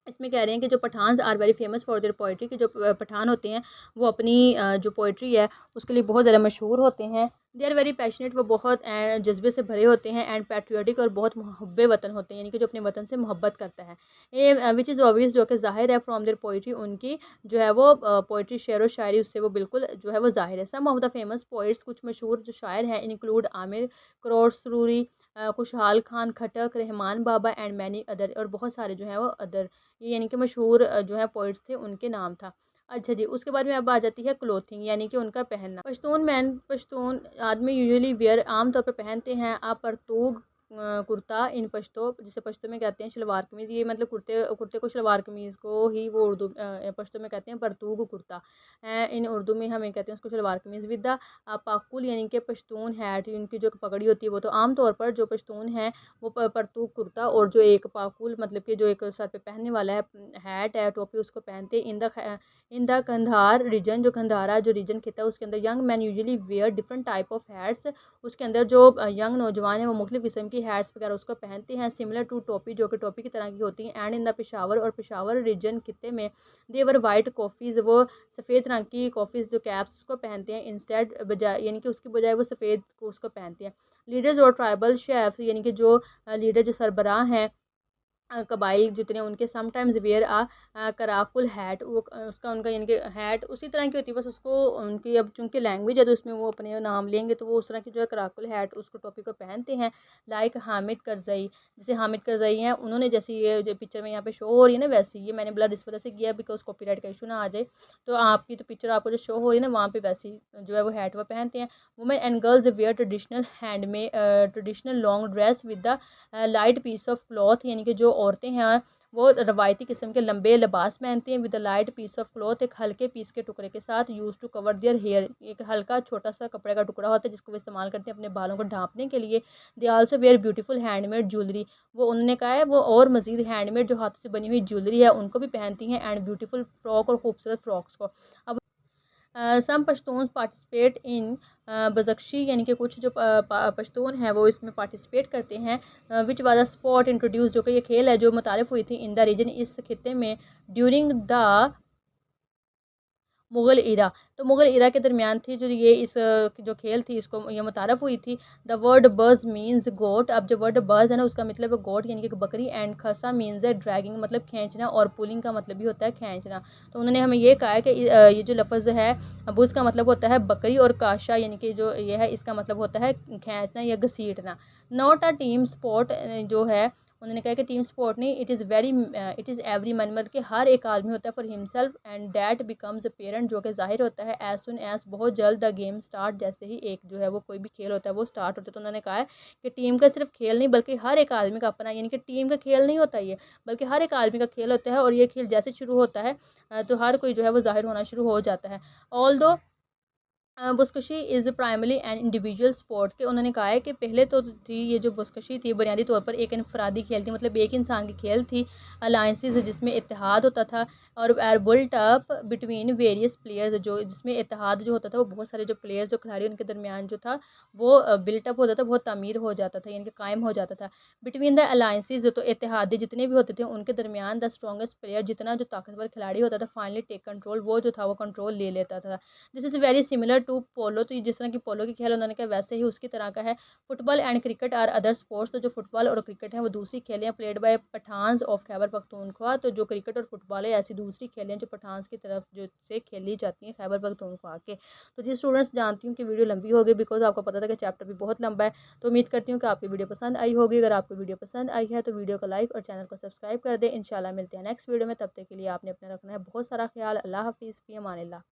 इसमें कह रहे हैं कि जो Pathans are very famous for their poetry, कि जो पठान होते हैं वो अपनी जो पोइट्री है उसके लिए बहुत ज़्यादा मशहूर होते हैं। दे आर वेरी पैशनेट, वो बहुत जज्बे से भरे होते हैं, एंड पैट्रियोटिक और बहुत मुहब्बे वतन होते हैं, यानी कि जो अपने वतन से मोहब्बत करता है। ये विच इज़ ऑब्वियस, जो कि ज़ाहिर है फ्रॉम देयर पोइट्री, उनकी जो है वो पोइट्री शेर व शायरी उससे वो बिल्कुल जो है वो ज़ाहिर है। सम ऑफ द फेमस पोइट्स, कुछ मशहूर जो शायर हैं, इंक्लूड आमिर करोड़ सुरूरी, खुशहाल खान खटक, रहमान बाबा एंड मैनी अदर, और बहुत सारे जो हैं वो अदर, ये यानी कि मशहूर जो है पोइट्स थे उनके नाम था। अच्छा जी, उसके बाद में अब आ जाती है क्लोथिंग, यानी कि उनका पहनना। पश्तून आदमी यूजुअली वियर आम तौर पर पहनते हैं आप परतूग कुर्ता इन पश्तो, जिसे पश्तो में कहते हैं शलवार कमीज़। ये मतलब कुर्ते कुर्ते को शलवार कमीज़ को ही वो उर्दू पश्तो में कहते हैं परतूग कुर्ता, इन उर्दू में हमें कहते हैं उसको शलवार कमीज़। विद पाकुल, यानी कि पश्तून हैट, उनकी जो पगड़ी होती है वो, तो आम तौर पर जो पश्तून हैं वो परतूक कुर्ता और जो एक पाकुल मतलब कि जो एक सर पे पहनने वाला है हैट है, टोपी, उसको पहनते हैं। इन द कंधार रीजन, जो कंधारा जो रीजन खिता है उसके अंदर young man usually wear different type of hats, उसके अंदर जो यंग नौजवान है वो मुख्तलिफ किस्म की हैट्स वगैरह उसको पहनते हैं, सिमिलर टू टोपी, जो कि टोपी की तरह की होती हैं। एंड इन द पेशावर, और पेशावर रीजन खिते में देवर वाइट कॉफ़ीज़, वो सफ़ेद रंग की कॉफ़ीज़ जो कैप्स उसको पहनते हैं, इंस्टेड बजाय, यानी कि उसकी बजाय वो सफ़ेद को उसको पहनते हैं। लीडर्स और ट्राइबल शेफ्स, यानी कि जो लीडर जो सरबराह हैं कबाइल जितने उनके, समटाइम्स वेयर कराकुल हैट, वो उसका उनका यानी कि हैट उसी तरह की होती है, बस उसको उनकी अब चूंकि लैंग्वेज है तो उसमें वो अपने नाम लेंगे, तो वो उस तरह की जो है कराकुल हैट उसको टोपी को पहनते हैं। लाइक हामिद करजई, जैसे हामिद करजई हैं, उन्होंने जैसे ये जो पिक्चर में यहाँ पे शो हो रही है ना, वैसे ये मैंने ब्लड इस वजह से किया बिकॉज कॉपीराइट का इशू ना आ जाए, तो आपकी तो पिक्चर आपको जो शो हो रही है ना वहाँ पे वैसी जो है वो हैट वो पहनते हैं। Women and girls wear traditional handmade traditional long dress with the light piece of cloth, यानी कि जो औरतें हैं वो रवायती किस्म के लंबे लिबास पहनती हैं। With light piece of cloth, एक हल्के पीस के टुकड़े के साथ, use to cover their hair, एक हल्का छोटा सा कपड़े का टुकड़ा होता है जिसको वो इस्तेमाल करते हैं अपने बालों को ढांपने के लिए। They also wear beautiful handmade jewellery, वो उन्होंने कहा है वो और मजीद हैंडमेड जो हाथों से बनी हुई ज्वेलरी है उनको भी पहनती हैं, एंड ब्यूटीफुल फ्रॉक और खूबसूरत फ्रॉक्स को। अब सम पश्तून पार्टिसिपेट इन बज़ख्शी, यानी कि कुछ जो पश्तून हैं वो इसमें पार्टिसिपेट करते हैं। Which was a sport introduce, जो कि ये खेल है जो मुतारिफ हुई थी इन द रीजन, इस खिते में, ड्यूरिंग द मुग़ल इरा, तो मुग़ल इरा के दरमियान थी जो ये इस जो खेल थी इसको ये मुतारफ़ हुई थी। द वर्ड बज़ मीन्स गोट, अब जो वर्ड बज़ है ना उसका मतलब है गोट, यानी कि बकरी, एंड खसा मीन्स है ड्रैगिंग, मतलब खींचना, और पुलिंग का मतलब भी होता है खींचना। तो उन्होंने हमें ये कहा है कि ये जो लफ्ज़ है बुज़ का मतलब होता है बकरी, और काशा यानी कि जो ये है इसका मतलब होता है खींचना या घसीटना। नॉट अ टीम स्पोर्ट, जो है उन्होंने कहा कि टीम स्पोर्ट नहीं, इट इज़ एवरी मैन, मतलब कि हर एक आदमी होता है for himself, and that becomes parent, जो कि ज़ाहिर होता है एज सुन एज, बहुत जल्द, द गेम स्टार्ट, जैसे ही एक जो है वो कोई भी खेल होता है वो स्टार्ट होता है। तो उन्होंने कहा है कि टीम का सिर्फ खेल नहीं बल्कि हर एक आदमी का अपना, यानी कि टीम का खेल नहीं होता ये, बल्कि हर एक आदमी का खेल होता है, और ये खेल जैसे शुरू होता है तो हर कोई जो है वो ज़ाहिर होना शुरू हो जाता है। Although buzkashi is primary and individual sport के उन्होंने कहा है कि पहले तो थी ये जो बुस्कशी थी बुनियादी तौर पर एक इनफरादी खेल थी, मतलब एक इंसान की खेल थी। अलायंसेस जिसमें इत्तेहाद होता था और built up between various players, जो जिसमें इत्तेहाद जो होता था वो बहुत सारे जो प्लेयर्स जो खिलाड़ी उनके दरमियान जो था वो बिल्ट अप होता था, बहुत तमीर हो जाता था, यानी कि कायम हो जाता था। बिटवीन द अलायंसेस तो इत्तेहादी जितने भी होते थे उनके दरमियान द स्ट्रॉन्गेस्ट प्लेयर, जितना जो ताकतवर खिलाड़ी होता था, फाइनली टेक कंट्रोल, वो जो था वो कंट्रोल ले लेता था। This is very similar to polo, तो ये जिस तरह की पोलो की खेल उन्होंने कहा वैसे ही उसकी तरह का है। Football and cricket are other sports, तो जो फुटबॉल और क्रिकेट है वो दूसरी खेलें हैं। Played by Pathans of Khyber Pakhtunkhwa, तो जो क्रिकेट और फुटबॉल है ऐसी दूसरी खेलें जो पठान्स की तरफ जो से खेली जाती हैं खैबर पख्तूनख्वा के। तो जी स्टूडेंट्स, जानती हूँ कि वीडियो लंबी हो गई बिकॉज आपको पता था कि चैप्टर भी बहुत लंबा है। तो उम्मीद करती हूँ कि आपकी वीडियो पसंद आई होगी। अगर आपको वीडियो पसंद आई है तो वीडियो को लाइक और चैनल को सब्सक्राइब कर दें। इंशाल्लाह मिलते हैं नेक्स्ट वीडियो में, तब तक के लिए आपने अपना रखना है बहुत सारा ख्याल। अल्लाह हाफिज़, फ़ी अमानिल्लाह।